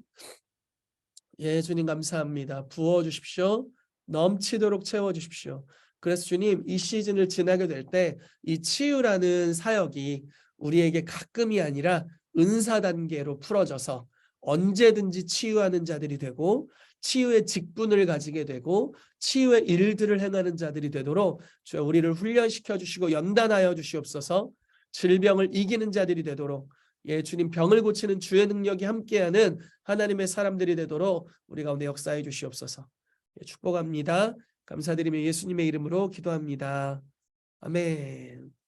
예, 주님 감사합니다. 부어 주십시오. 넘치도록 채워 주십시오. 그래서 주님 이 시즌을 지나게 될 때 이 치유라는 사역이 우리에게 가끔이 아니라 은사 단계로 풀어져서 언제든지 치유하는 자들이 되고 치유의 직분을 가지게 되고 치유의 일들을 행하는 자들이 되도록 주여 우리를 훈련시켜 주시고 연단하여 주시옵소서. 질병을 이기는 자들이 되도록 예, 주님 병을 고치는 주의 능력이 함께하는 하나님의 사람들이 되도록 우리 가운데 역사해 주시옵소서. 예, 축복합니다. 감사드리며 예수님의 이름으로 기도합니다. 아멘.